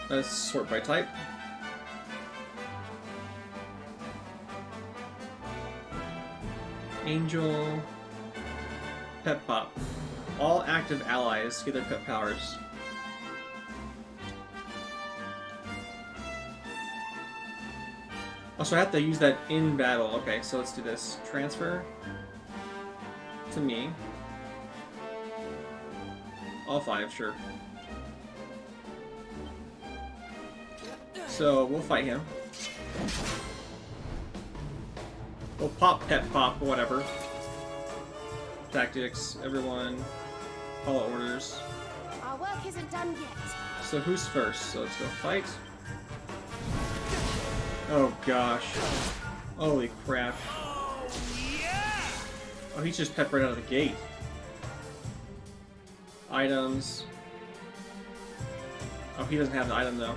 Let's sort by type. Angel, Pet Pop. All active allies get their pet powers. Also, I have to use that in battle. Okay, so let's do this. Transfer to me. All 5, sure. So, we'll fight him. We'll pop Pet Pop, whatever. Tactics, everyone. Follow orders. Our work isn't done yet. So who's first? So let's go fight. Oh gosh. Holy crap. Oh, he's just pepped right out of the gate. Items. Oh, he doesn't have the item though.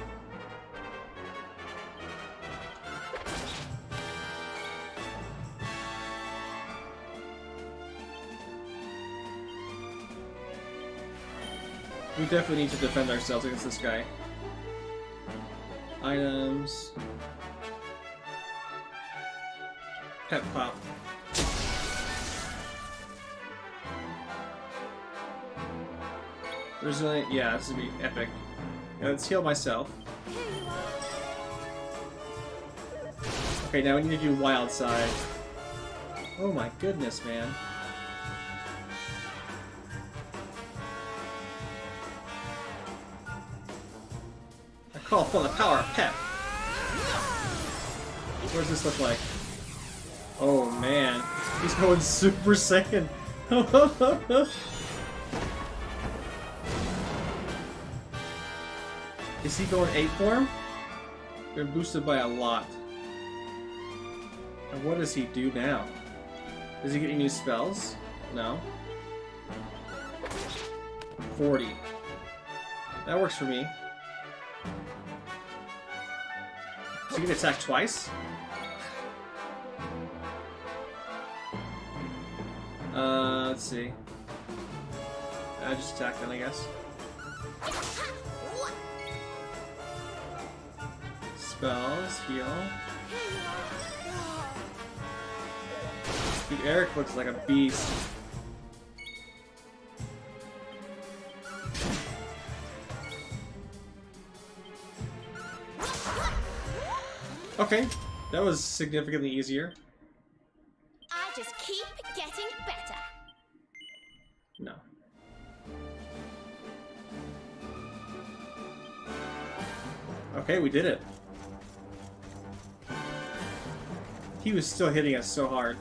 We definitely need to defend ourselves against this guy. Items. Pep pop. Resilient, yeah, this would be epic. Yeah, let's heal myself. Okay, now we need to do wild side. Oh my goodness, man. I call upon the power of Pep. What does this look like? Oh man, he's going Super Saiyan. Is he going 8 form? Been boosted by a lot. And what does he do now? Does he get any new spells? No. 40. That works for me. So he can attack twice? Let's see. I just attack then, I guess. Spells, heal. Dude, Eric looks like a beast. Okay, that was significantly easier. I just keep getting better. No. Okay, we did it. He was still hitting us so hard.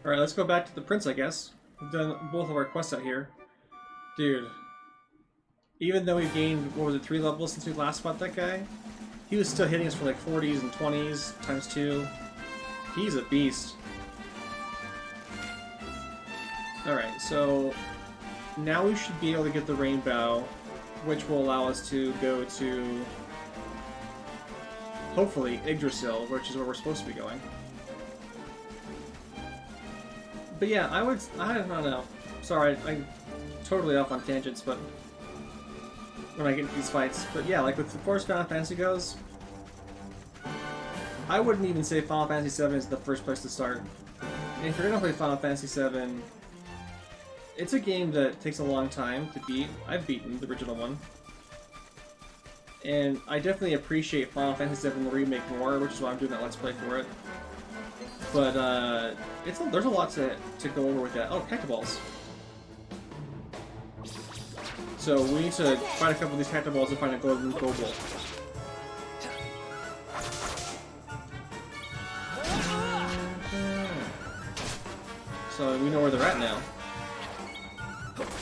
Alright, let's go back to the prince, I guess. We've done both of our quests out here. Dude. Even though we've gained, what was it, 3 levels since we last fought that guy? He was still hitting us for like 40s and 20s, times 2. He's a beast. Alright, so now we should be able to get the rainbow, which will allow us to go to, hopefully, Yggdrasil, which is where we're supposed to be going. But yeah, I don't know. Sorry, I'm totally off on tangents, but when I get into these fights. But yeah, like with the first Final Fantasy goes, I wouldn't even say Final Fantasy VII is the first place to start. And if you're gonna play Final Fantasy VII, it's a game that takes a long time to beat. I've beaten the original one. And I definitely appreciate Final Fantasy VII Remake more, which is why I'm doing that Let's Play for it. But, there's a lot to go over with that. Oh, Cactaballs. So we need to find a couple of these Cactaballs to find a golden Global. So we know where they're at now.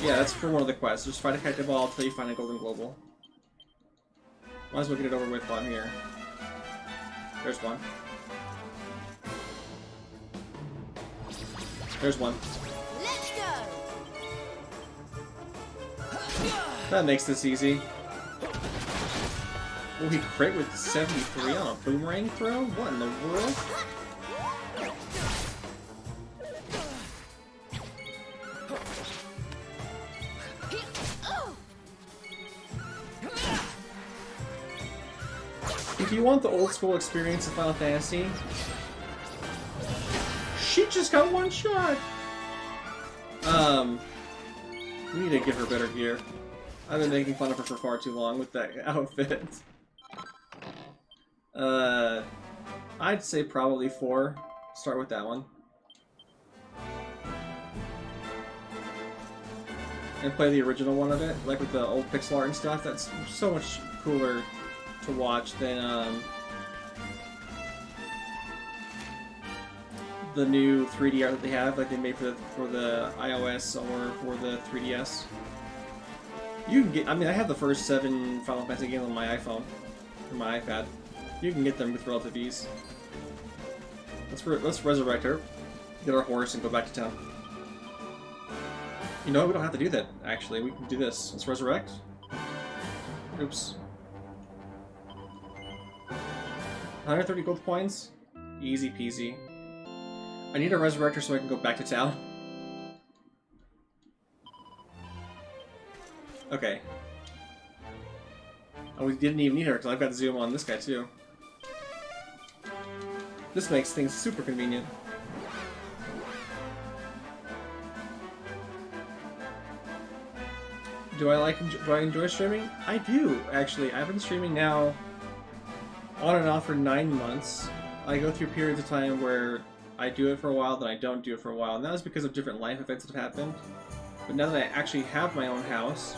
Yeah, that's for one of the quests. Just find a Cactaball until you find a golden Global. Might as well get it over with while I'm here. There's one. There's one. Let's go. That makes this easy. Will he crit with 73 on a boomerang throw? What in the world? If you want the old school experience of Final Fantasy, she just got one shot! We need to give her better gear. I've been making fun of her for far too long with that outfit. I'd say probably 4. Start with that one. And play the original one of it, like with the old pixel art and stuff. That's so much cooler to watch than, the new 3D art that they have, like they made for the iOS or for the 3DS. You can get, I mean, I have the first 7 Final Fantasy games on my iPhone, or my iPad. You can get them with relative ease. Let's resurrect her, get our horse, and go back to town. You know what? We don't have to do that, actually. We can do this. Let's resurrect. Oops. 130 gold points? Easy peasy. I need a resurrector so I can go back to town. Okay. And we didn't even need her because I've got Zoom on this guy too. This makes things super convenient. Do I enjoy streaming? I do, actually. I've been streaming now on and off for 9 months. I go through periods of time where I do it for a while, then I don't do it for a while, and that was because of different life events that have happened. But now that I actually have my own house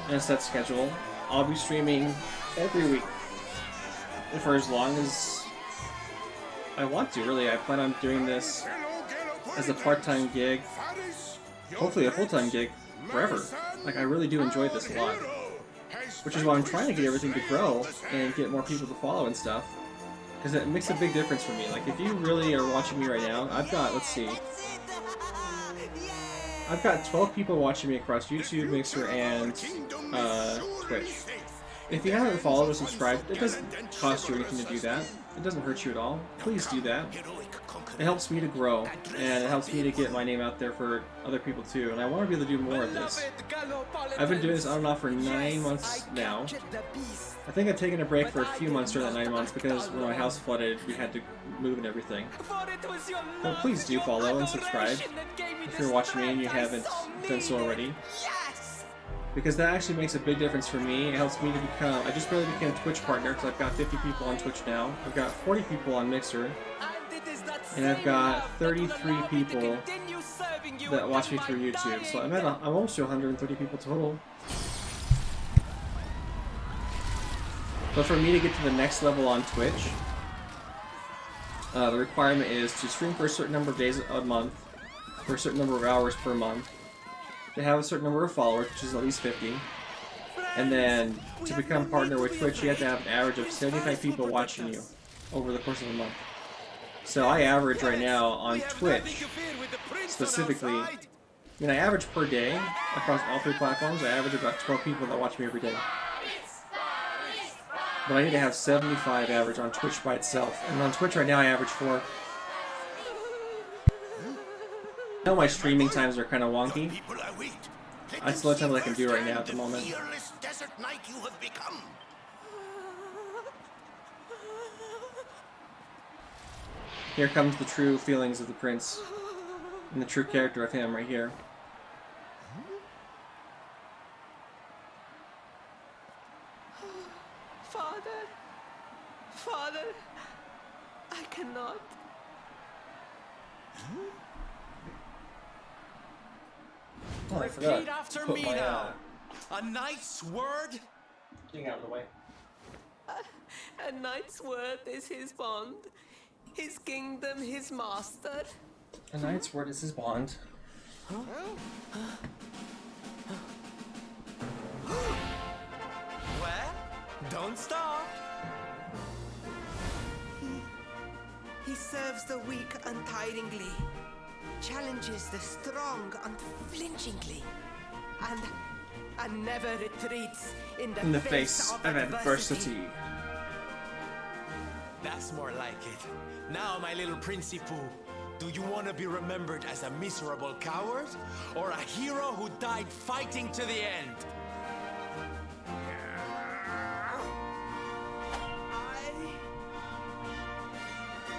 and a set schedule, I'll be streaming every week for as long as I want to, really. I plan on doing this as a part-time gig, hopefully a full-time gig, forever. Like, I really do enjoy this a lot. Which is why I'm trying to get everything to grow and get more people to follow and stuff. Because it makes a big difference for me. Like, if you really are watching me right now, I've got, let's see, I've got 12 people watching me across YouTube, Mixer, and Twitch. If you haven't followed or subscribed, it doesn't cost you anything to do that. It doesn't hurt you at all. Please do that. It helps me to grow, and it helps me to get my name out there for other people too, and I want to be able to do more of this. I've been doing this on and off for 9 months now. I think I've taken a break for a few months during that 9 months because when my house flooded, we had to move and everything. But please do follow and subscribe if you're watching me and you haven't done so already. Because that actually makes a big difference for me. It helps me to become... I just barely became a Twitch partner because I've got 50 people on Twitch now. I've got 40 people on Mixer. And I've got 33 people that watch me through YouTube. So I'm almost to 130 people total. But for me to get to the next level on Twitch, the requirement is to stream for a certain number of days a month, for a certain number of hours per month, to have a certain number of followers, which is at least 50, and then to become partner with Twitch, you have to have an average of 75 people watching you over the course of a month. So I average right now on Twitch, specifically, I mean I average per day across all 3 platforms, I average about 12 people that watch me every day. But I need to have 75 average on Twitch by itself, and on Twitch right now I average 4. I know my streaming times are kind of wonky. That's the only time that I can do right now at the moment. Here comes the true feelings of the prince, and the true character of him right here. Father, I cannot. Oh, I forgot. Repeat after me now. A knight's word? Getting out of the way. A knight's word is his bond. His kingdom, his master. A knight's word is his bond. Well, don't stop. He serves the weak untiringly, challenges the strong unflinchingly, and never retreats in the face of adversity. That's more like it. Now, my little Princey Pooh, do you want to be remembered as a miserable coward or a hero who died fighting to the end?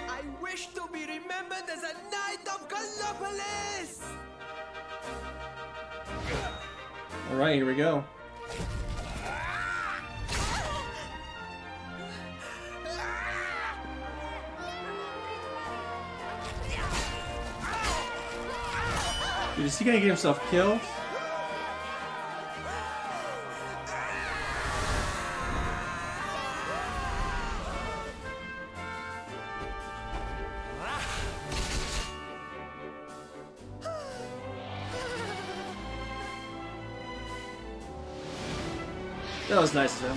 I wish to be remembered as a knight of Gondolia. Alright, here we go. Dude, is he gonna get himself killed? That was nice of him.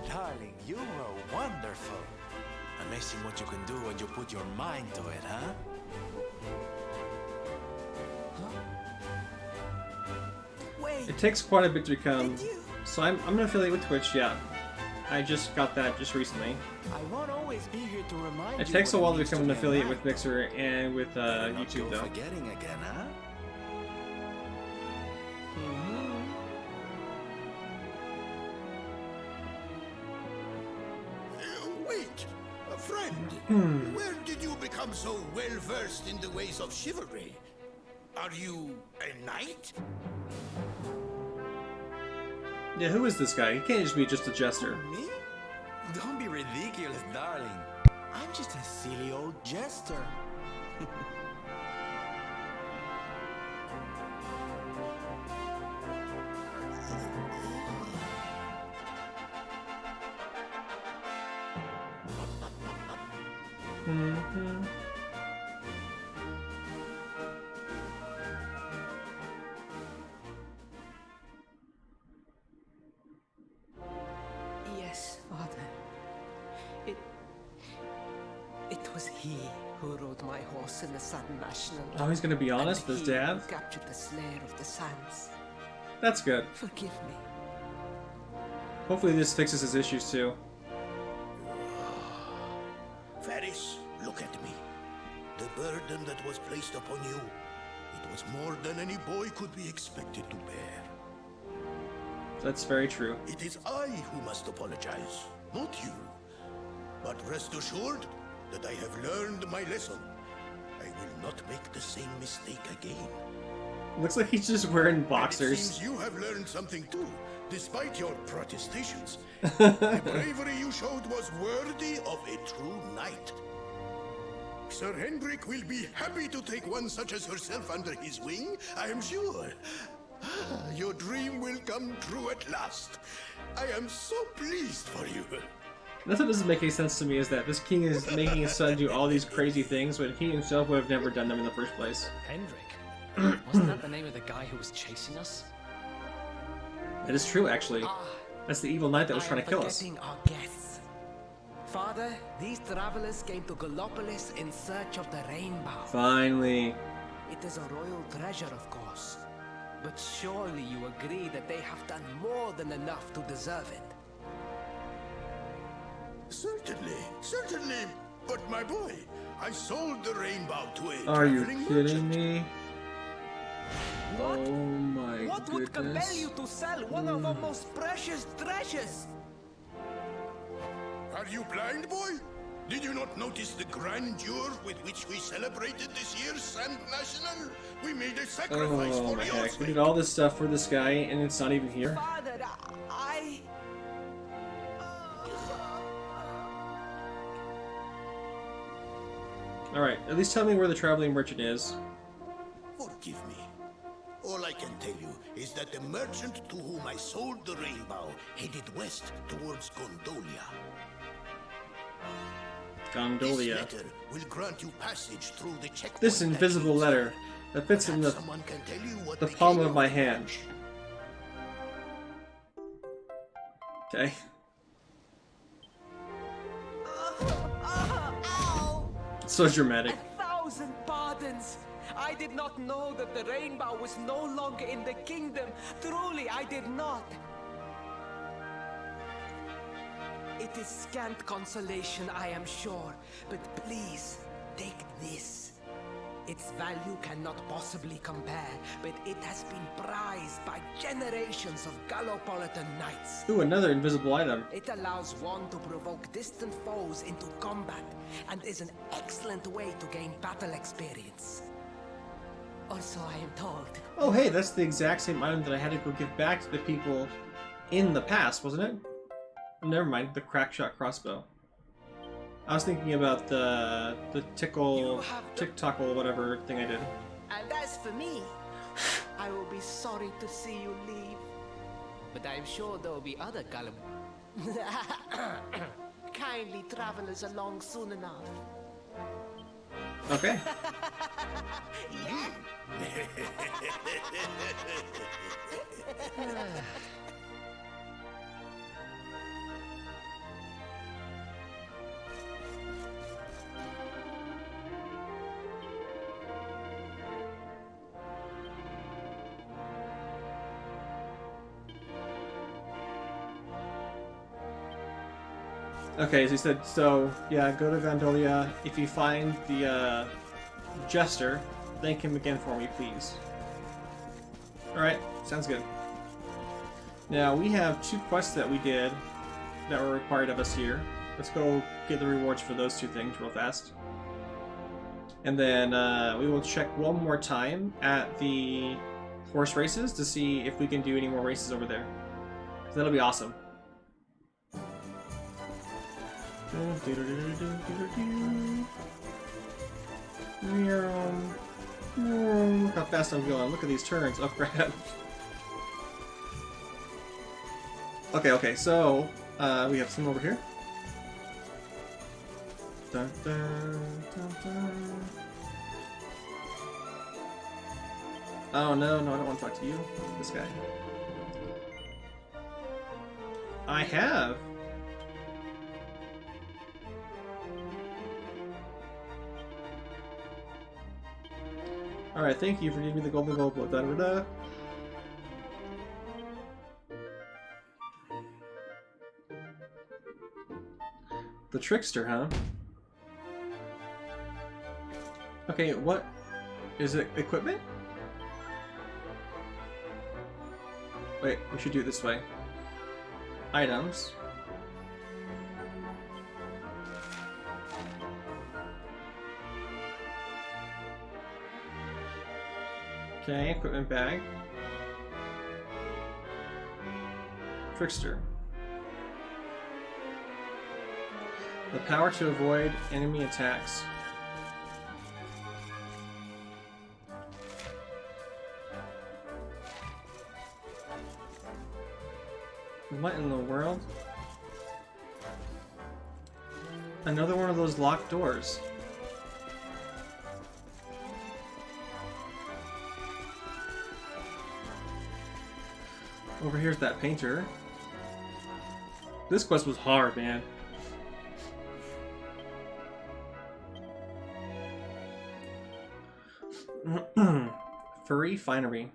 Darling, you are wonderful. Amazing what you can do when you put your mind to it, huh? Wait, It takes quite a bit to become... So I'm an affiliate with Twitch, yeah. I just got that just recently. I won't always be here to remind you. It takes a what while to means become an be a affiliate man. with Mixer and with Better not YouTube, go though. forgetting again, huh? Wait, a friend. Where did you become so well versed in the ways of chivalry? Are you a knight? Yeah, who is this guy? He can't just be just a jester. Me? Don't be ridiculous, darling. I'm just a silly old jester. Yes, Father. It was he who rode my horse in the Sun National. Oh, he's gonna be honest with his And he dad? who captured the Slayer of the Sands. That's good. Forgive me. Hopefully this fixes his issues too. Varys, look at me. The burden that was placed upon you, it was more than any boy could be expected to bear. That's very true. It is I who must apologize, not you. But rest assured that I have learned my lesson. I will not make the same mistake again. Looks like he's just wearing And it boxers. seems you have learned something too, despite your protestations. The bravery you showed was worthy of a true knight. Sir Hendrik will be happy to take one such as herself under his wing, I am sure. Your dream will come true at last. I am so pleased for you. Nothing doesn't make any sense to me is that this king is making his son do all these crazy things when he himself would have never done them in the first place. Hendrik? Wasn't that the name of the guy who was chasing us? That is true, actually. That's the evil knight that was I trying am to kill us. forgetting our guests. Father, these travelers came to Gallopolis in search of the rainbow. Finally. It is a royal treasure, of course. But surely you agree that they have done more than enough to deserve it. Certainly. But my boy, I sold the rainbow to a Are you traveling kidding merchant. me? What? Oh my What would compel goodness. you to sell one of our most precious treasures? Are you blind, boy? Did you not notice the grandeur with which we celebrated this year's Sand National? We made a sacrifice Oh for my your heck. We sake. did all this stuff for this guy and it's not even here? Father, I... Alright, at least tell me where the traveling merchant is. Forgive me. All I can tell you is that the merchant to whom I sold the rainbow headed west towards Gondolia. This Gondolia. letter will grant you passage through the checkpoint. This that invisible leads letter there. that fits in Perhaps the someone can tell you what the became palm of my the hand. branch. Okay. Ow! So dramatic. 1,000 pardons! I did not know that the rainbow was no longer in the kingdom. Truly, I did not. It is scant consolation, I am sure. But please, take this. Its value cannot possibly compare, but it has been prized by generations of Gallopolitan knights. Ooh, another invisible item. It allows one to provoke distant foes into combat, and is an excellent way to gain battle experience. Also, I am told. Oh hey, that's the exact same item that I had to go give back to the people in the past, wasn't it? Oh, never mind, the crackshot crossbow. I was thinking about the tickle, whatever thing I did. And as for me, I will be sorry to see you leave. But I'm sure there will be other Gollum. Kindly travelers along soon enough. Okay. Okay, so he said, so, yeah, go to Gondolia. If you find the, Jester, thank him again for me, please. Alright, sounds good. Now, we have 2 quests that we did that were required of us here. Let's go get the rewards for those 2 things real fast. And then, we will check one more time at the horse races to see if we can do any more races over there. So that'll be awesome. Look how fast I'm going. Look at these turns. Oh crap. Okay, so we have some over here. Dun, dun, dun, dun. Oh no, I don't want to talk to you. This guy. I have. Alright, thank you for giving me the golden gold. Da, da, da. The trickster, huh? Okay, what? Is it equipment? Wait, we should do it this way. Items. Okay, equipment bag. Trickster. The power to avoid enemy attacks. What in the world? Another one of those locked doors. Over here's that painter. This quest was hard, man. Furry finery.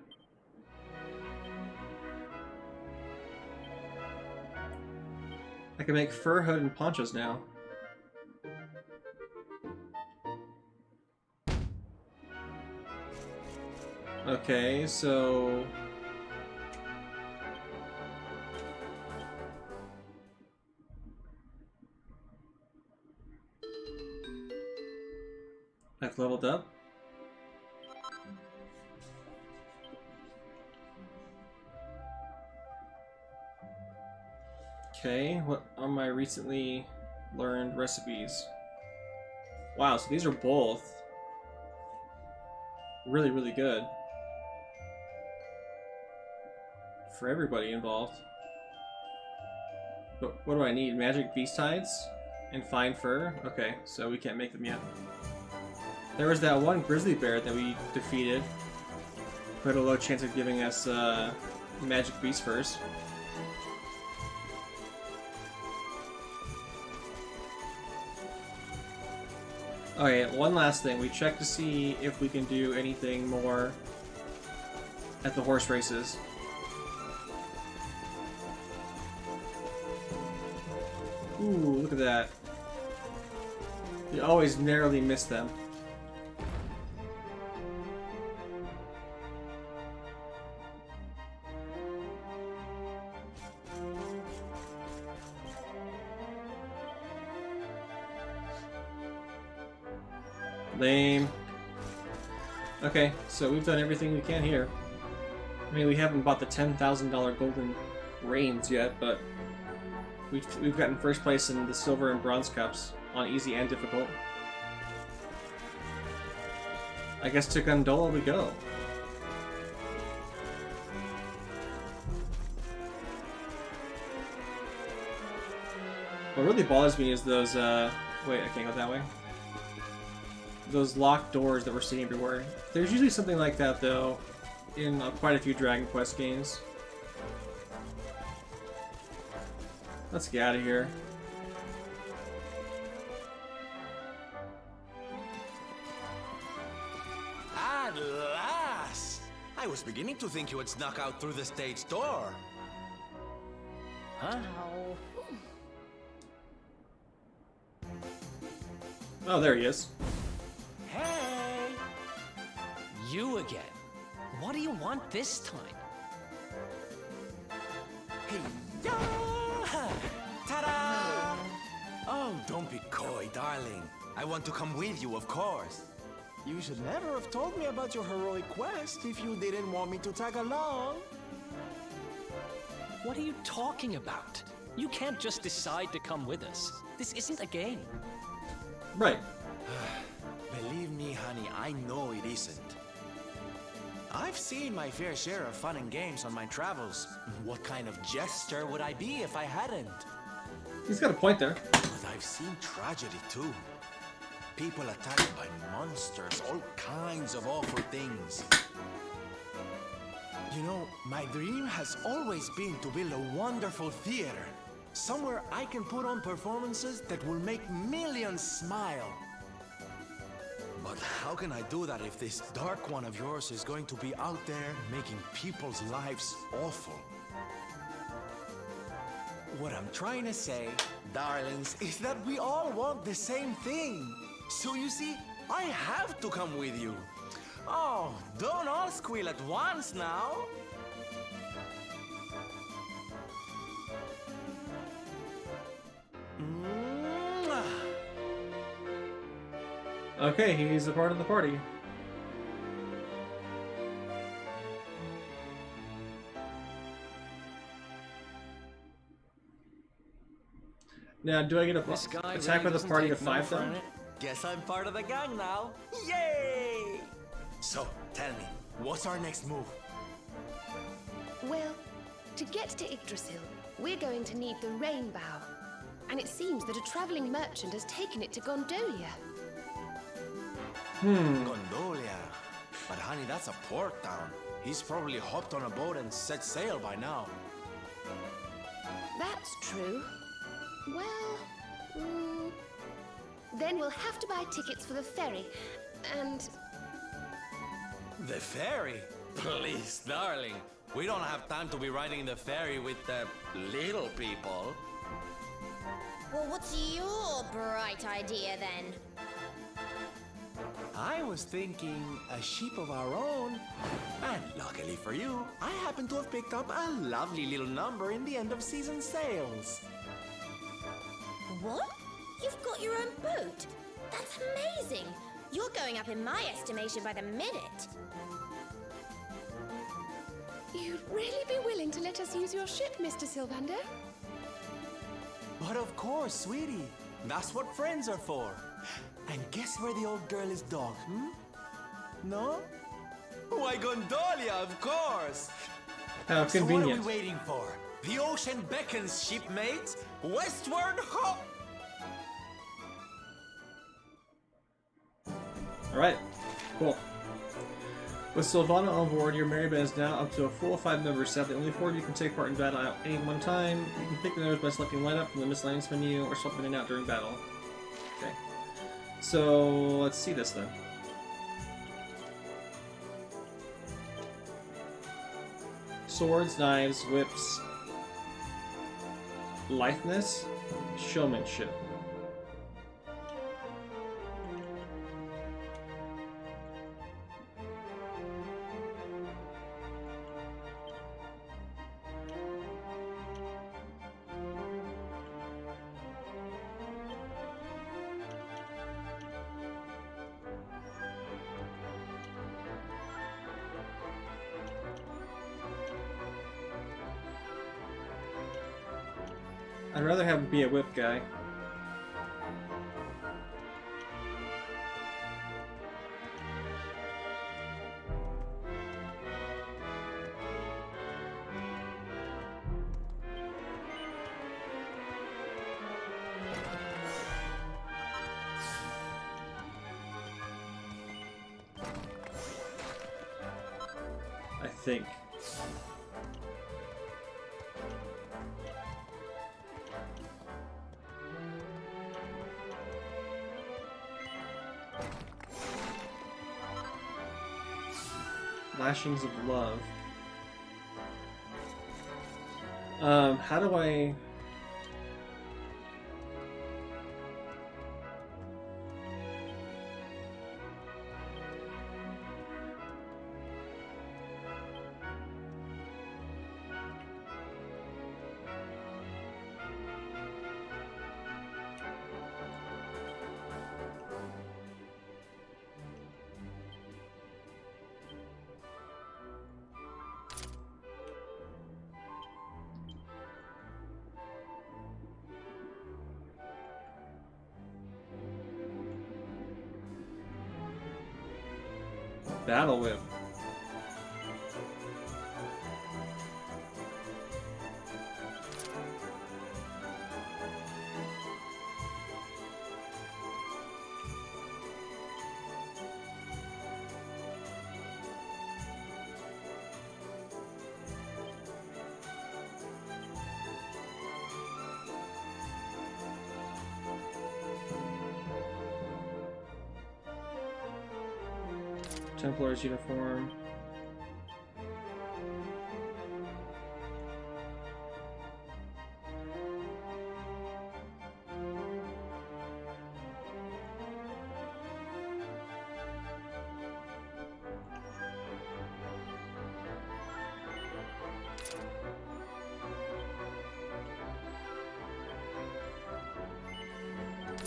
I can make fur hood and ponchos now. Okay, so... I've leveled up. Okay, what are my recently learned recipes? Wow, so these are both really, really good for everybody involved. But what do I need? Magic beast hides and fine fur? Okay, so we can't make them yet. There was that one grizzly bear that we defeated, who had a low chance of giving us magic beast furs. Okay, one last thing. We checked to see if we can do anything more at the horse races. Ooh, look at that. You always narrowly miss them. Lame. Okay, so we've done everything we can here. I mean, we haven't bought the $10,000 golden reins yet, but we've gotten first place in the silver and bronze cups on easy and difficult. I guess to Gondolia we go. What really bothers me is those, wait, I can't go that way. Those locked doors that we're seeing everywhere. There's usually something like that, though, in quite a few Dragon Quest games. Let's get out of here. At last! I was beginning to think you had snuck out through the stage door. Huh? Oh, there he is. Hey! You again. What do you want this time? Hey, yeah! Ta-da! Oh, don't be coy, darling. I want to come with you, of course. You should never have told me about your heroic quest if you didn't want me to tag along. What are you talking about? You can't just decide to come with us. This isn't a game. Right. Believe me, honey, I know it isn't. I've seen my fair share of fun and games on my travels. What kind of jester would I be if I hadn't? He's got a point there. But I've seen tragedy too. People attacked by monsters, all kinds of awful things. You know, my dream has always been to build a wonderful theater. Somewhere I can put on performances that will make millions smile. But how can I do that if this dark one of yours is going to be out there making people's lives awful? What I'm trying to say, darlings, is that we all want the same thing. So you see, I have to come with you. Oh, don't all squeal at once now. Mwah. Okay, he's a part of the party. Now, do I get a This guy attack really with a party of doesn't take 5 no for then? it. Guess I'm part of the gang now. Yay! So, tell me, what's our next move? Well, to get to Yggdrasil, we're going to need the rainbow. And it seems that a traveling merchant has taken it to Gondolia. Gondolia. But honey, that's a port town. He's probably hopped on a boat and set sail by now. That's true. Well, then we'll have to buy tickets for the ferry, and... The ferry? Please, darling. We don't have time to be riding the ferry with the little people. Well, what's your bright idea then? I was thinking a ship of our own. And luckily for you, I happen to have picked up a lovely little number in the end of season sales. What? You've got your own boat? That's amazing! You're going up in my estimation by the minute. You'd really be willing to let us use your ship, Mr. Sylvander? But of course, sweetie. That's what friends are for. And guess where the old girl is docked, No? Why, Gondolia, of course! How So what convenient. are we waiting for? The ocean beckons, shipmates! Westward ho! Alright, cool. With Sylvana on board, your merry band is now up to a full 5 members. Sadly, only 4 of you can take part in battle at any one time. You can pick the numbers by selecting line up from the miscellaneous menu or swapping in and out during battle. Okay. So, let's see this then. Swords, knives, whips, litheness, showmanship. I'd rather have him be a whip guy. I think. Lashings of Love. How do I... Battle Whip. Templar's uniform.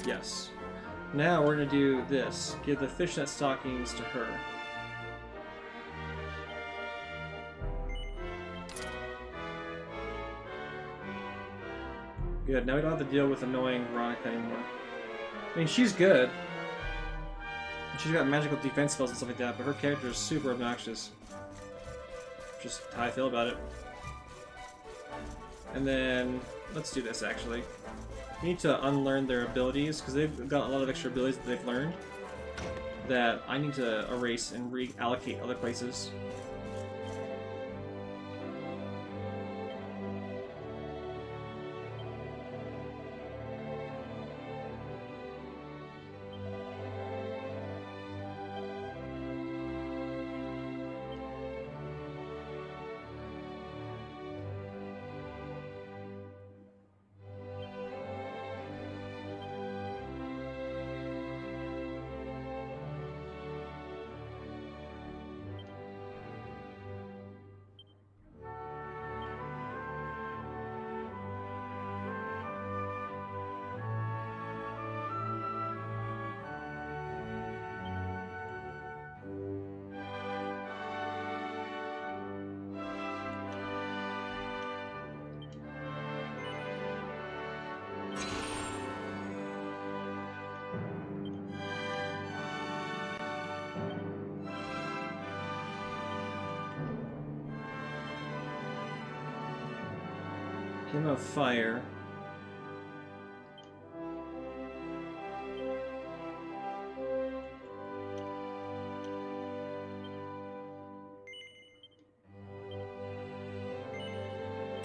Yes. Now we're gonna do this. Give the fishnet stockings to her. Good, now we don't have to deal with annoying Veronica anymore. I mean, she's good. She's got magical defense spells and stuff like that, but her character is super obnoxious. Just how I feel about it. And then, let's do this actually. We need to unlearn their abilities, because they've got a lot of extra abilities that they've learned that I need to erase and reallocate other places. Hymn of Fire.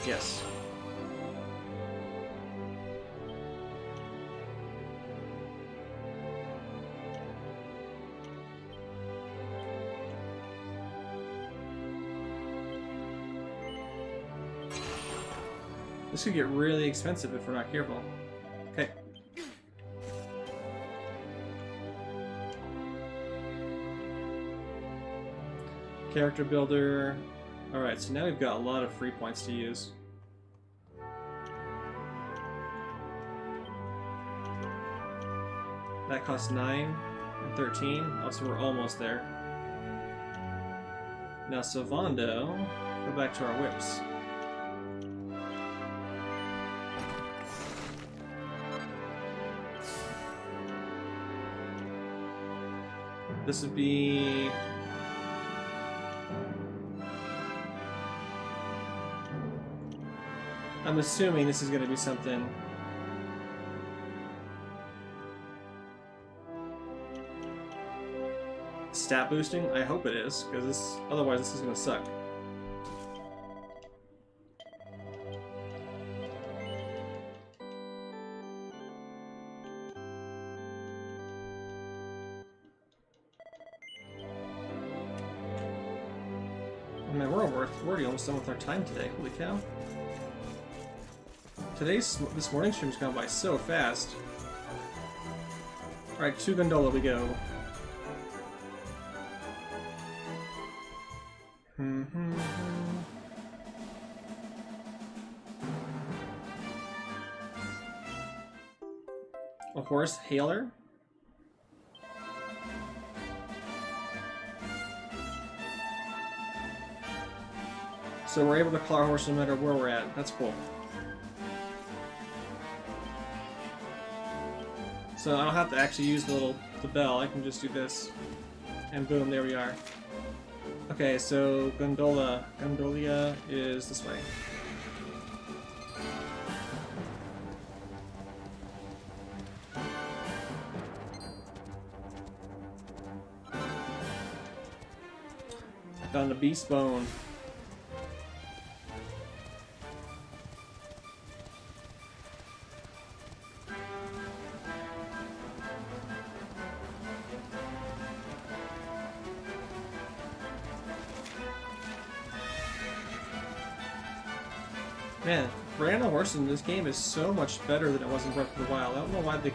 Yes. This could get really expensive if we're not careful. Okay. Character builder. Alright, so now we've got a lot of free points to use. That costs 9 and 13. Oh, so we're almost there. Now, Sylvando, go back to our whips. This would be... I'm assuming this is going to be something... stat boosting? I hope it is, because this, otherwise this is going to suck. Man, we're already almost done with our time today. Holy cow. This morning's stream's gone by so fast. Alright, to Gondola we go. A horse hailer? So we're able to call our horse no matter where we're at. That's cool. So I don't have to actually use the bell. I can just do this. And boom, there we are. Okay, so Gondolia is this way. Found a beast bone. Man, riding a horse in this game is so much better than it was in Breath of the Wild. I don't know why they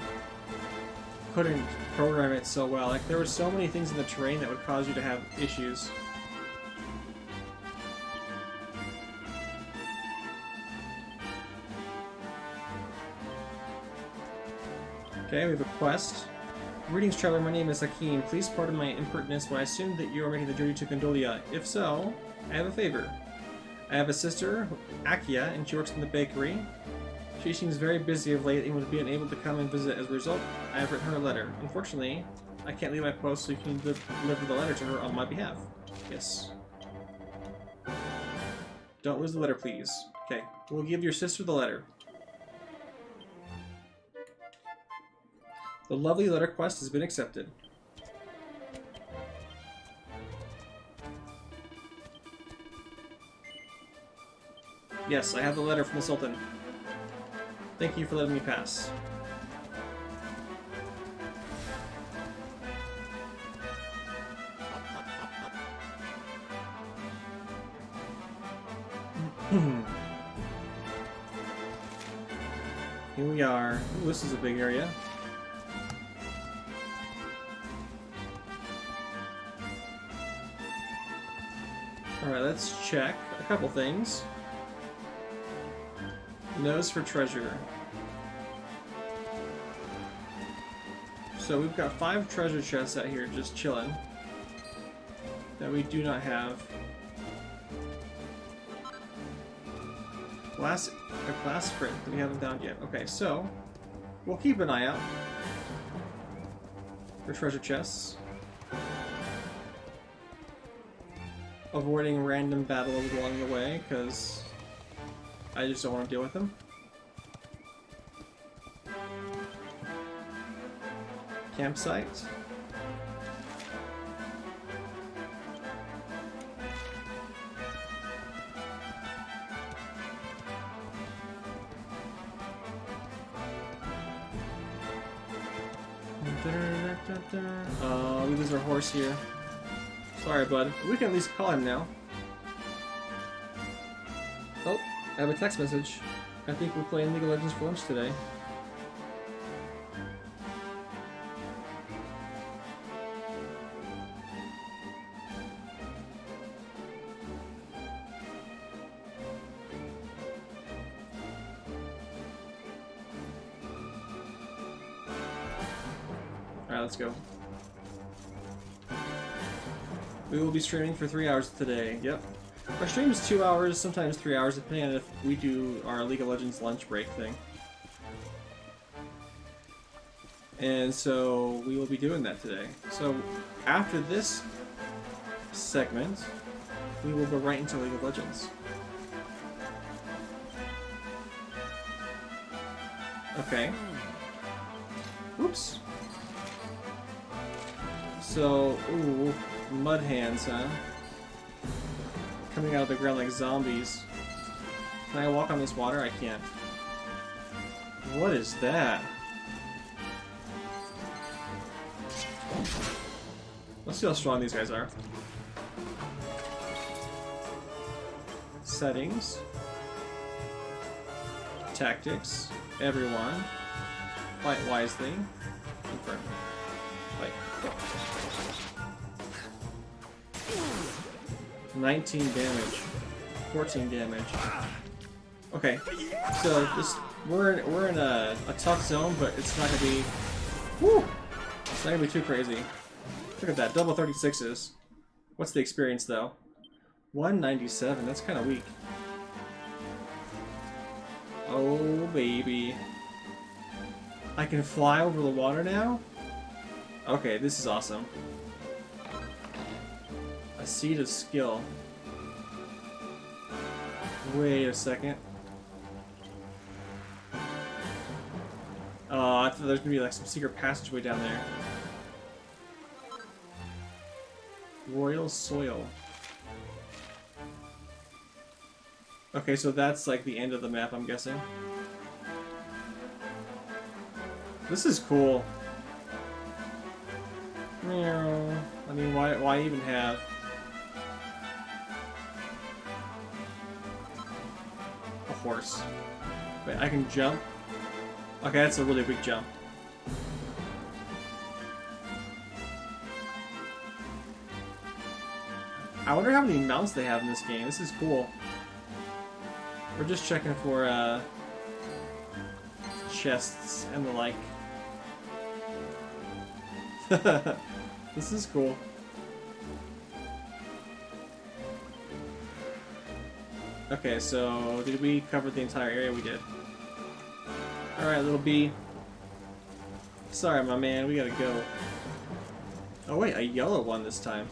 couldn't program it so well. Like, there were so many things in the terrain that would cause you to have issues. Okay, we have a quest. Greetings, traveler. My name is Hakim. Please pardon my impertinence, but I assume that you are making the journey to Gondolia. If so, I have a favor. I have a sister, Akia, and she works in the bakery. She seems very busy of late and would be unable to come and visit. As a result, I have written her a letter. Unfortunately, I can't leave my post, so you can deliver the letter to her on my behalf. Yes. Don't lose the letter, please. Okay, we'll give your sister the letter. The lovely letter quest has been accepted. Yes, I have the letter from the Sultan. Thank you for letting me pass. Here we are. Ooh, this is a big area. Alright, let's check a couple things. Nose for treasure. So we've got 5 treasure chests out here just chilling that we do not have. A glass print that we haven't found yet. Okay, so we'll keep an eye out for treasure chests. Avoiding random battles along the way, because I just don't want to deal with them. Campsite. We lose our horse here. Sorry, bud. We can at least call him now. Oh, I have a text message. I think we're playing League of Legends for lunch today. Alright, let's go. We will be streaming for 3 hours today. Yep. Our stream is 2 hours, sometimes 3 hours, depending on if we do our League of Legends lunch break thing. And so we will be doing that today. So after this segment, we will go right into League of Legends. Okay. Oops. So, ooh. Mud hands, huh? Coming out of the ground like zombies. Can I walk on this water? I can't. What is that? Let's see how strong these guys are. Settings. Tactics. Everyone. Fight wisely. Confirm. Fight. 19 damage, 14 damage. Okay, so this we're in a tough zone, but it's not gonna be. Woo! It's not gonna be too crazy. Look at that, double 36s. What's the experience though? 197. That's kind of weak. Oh baby, I can fly over the water now. Okay, this is awesome. A seed of skill. Wait a second. Oh, I thought there's gonna be like some secret passageway down there. Royal soil. Okay, so that's like the end of the map, I'm guessing. This is cool. I mean, why even have? A horse. Wait, I can jump? Okay, that's a really big jump. I wonder how many mounts they have in this game. This is cool. We're just checking for chests and the like. This is cool. Okay, so did we cover the entire area? We did. Alright, little B. Sorry, my man, we gotta go. Oh wait, a yellow one this time.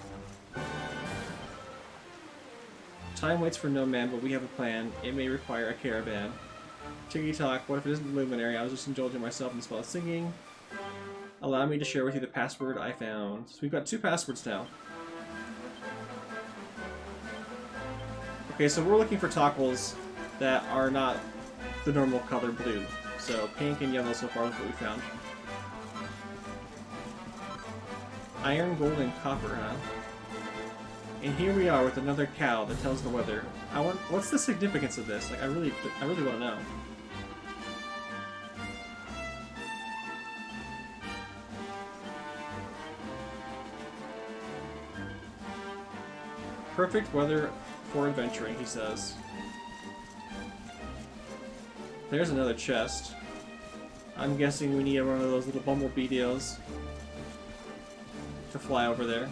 Time waits for no man, but we have a plan. It may require a caravan. Ticky-tock, what if it isn't the luminary? I was just indulging myself in the spell of singing. Allow me to share with you the password I found. So we've got 2 passwords now. Okay, so we're looking for toggles that are not the normal color blue. So pink and yellow so far is what we found. Iron, gold, and copper, huh? And here we are with another cow that tells the weather. What's the significance of this? Like, I really want to know. Perfect weather for adventuring, he says. There's another chest. I'm guessing we need one of those little bumblebee deals to fly over there.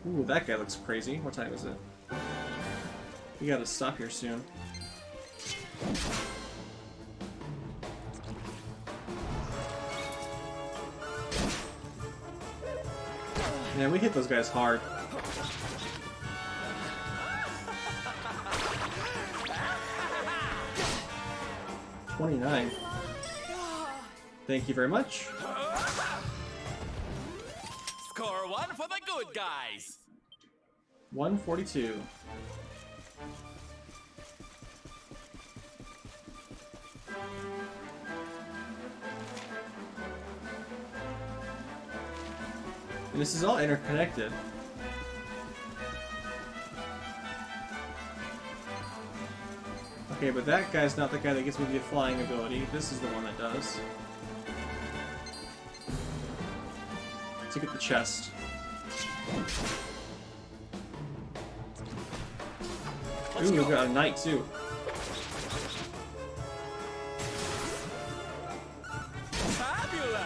Ooh, that guy looks crazy. What time is it? We gotta stop here soon. Yeah, we hit those guys hard. $29. Thank you very much. Score 1 for the good guys. 142. And this is all interconnected. Okay, but that guy's not the guy that gives me the flying ability. This is the one that does. Let's look at the chest. Ooh, we've got a knight too. Fabulous!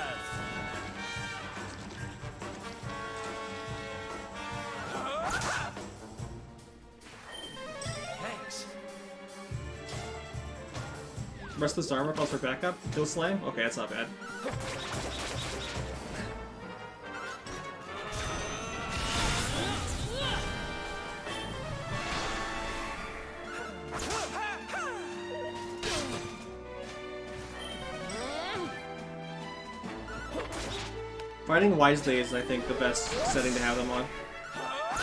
Thanks. Restless armor calls for backup. Kill slam? Okay, that's not bad. Fighting wisely is, I think, the best setting to have them on.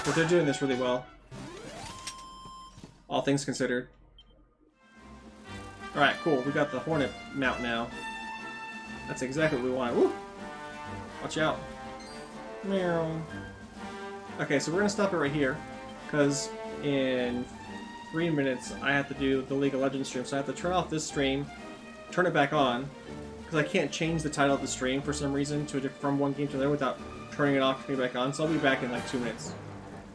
But they're doing this really well. All things considered. Alright, cool. We got the Hornet mount now. That's exactly what we want. Woo! Watch out. Meow. Okay, so we're gonna stop it right here. Because in 3 minutes, I have to do the League of Legends stream. So I have to turn off this stream, turn it back on. Because I can't change the title of the stream for some reason from one game to another without turning it off, turning it back on. So I'll be back in like 2 minutes.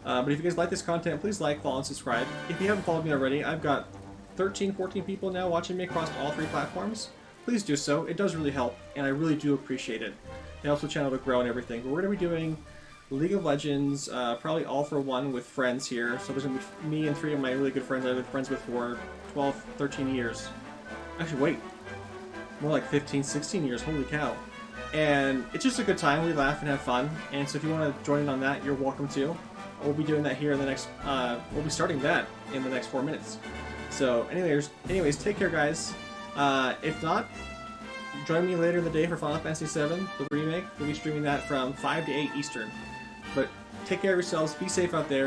But if you guys like this content, please like, follow, and subscribe. If you haven't followed me already, I've got 13, 14 people now watching me across all 3 platforms. Please do so. It does really help, and I really do appreciate it. It helps the channel to grow and everything. But we're going to be doing League of Legends, probably all for one with friends here. So there's going to be me and 3 of my really good friends I've been friends with for 12, 13 years. Actually, wait. More like 15, 16 years. Holy cow. And it's just a good time. We laugh and have fun. And so if you want to join in on that, you're welcome to. We'll be doing that here in the next. We'll be starting that in the next 4 minutes. So, anyways, take care, guys. If not, join me later in the day for Final Fantasy VII, the remake. We'll be streaming that from 5 to 8 Eastern. But take care of yourselves. Be safe out there.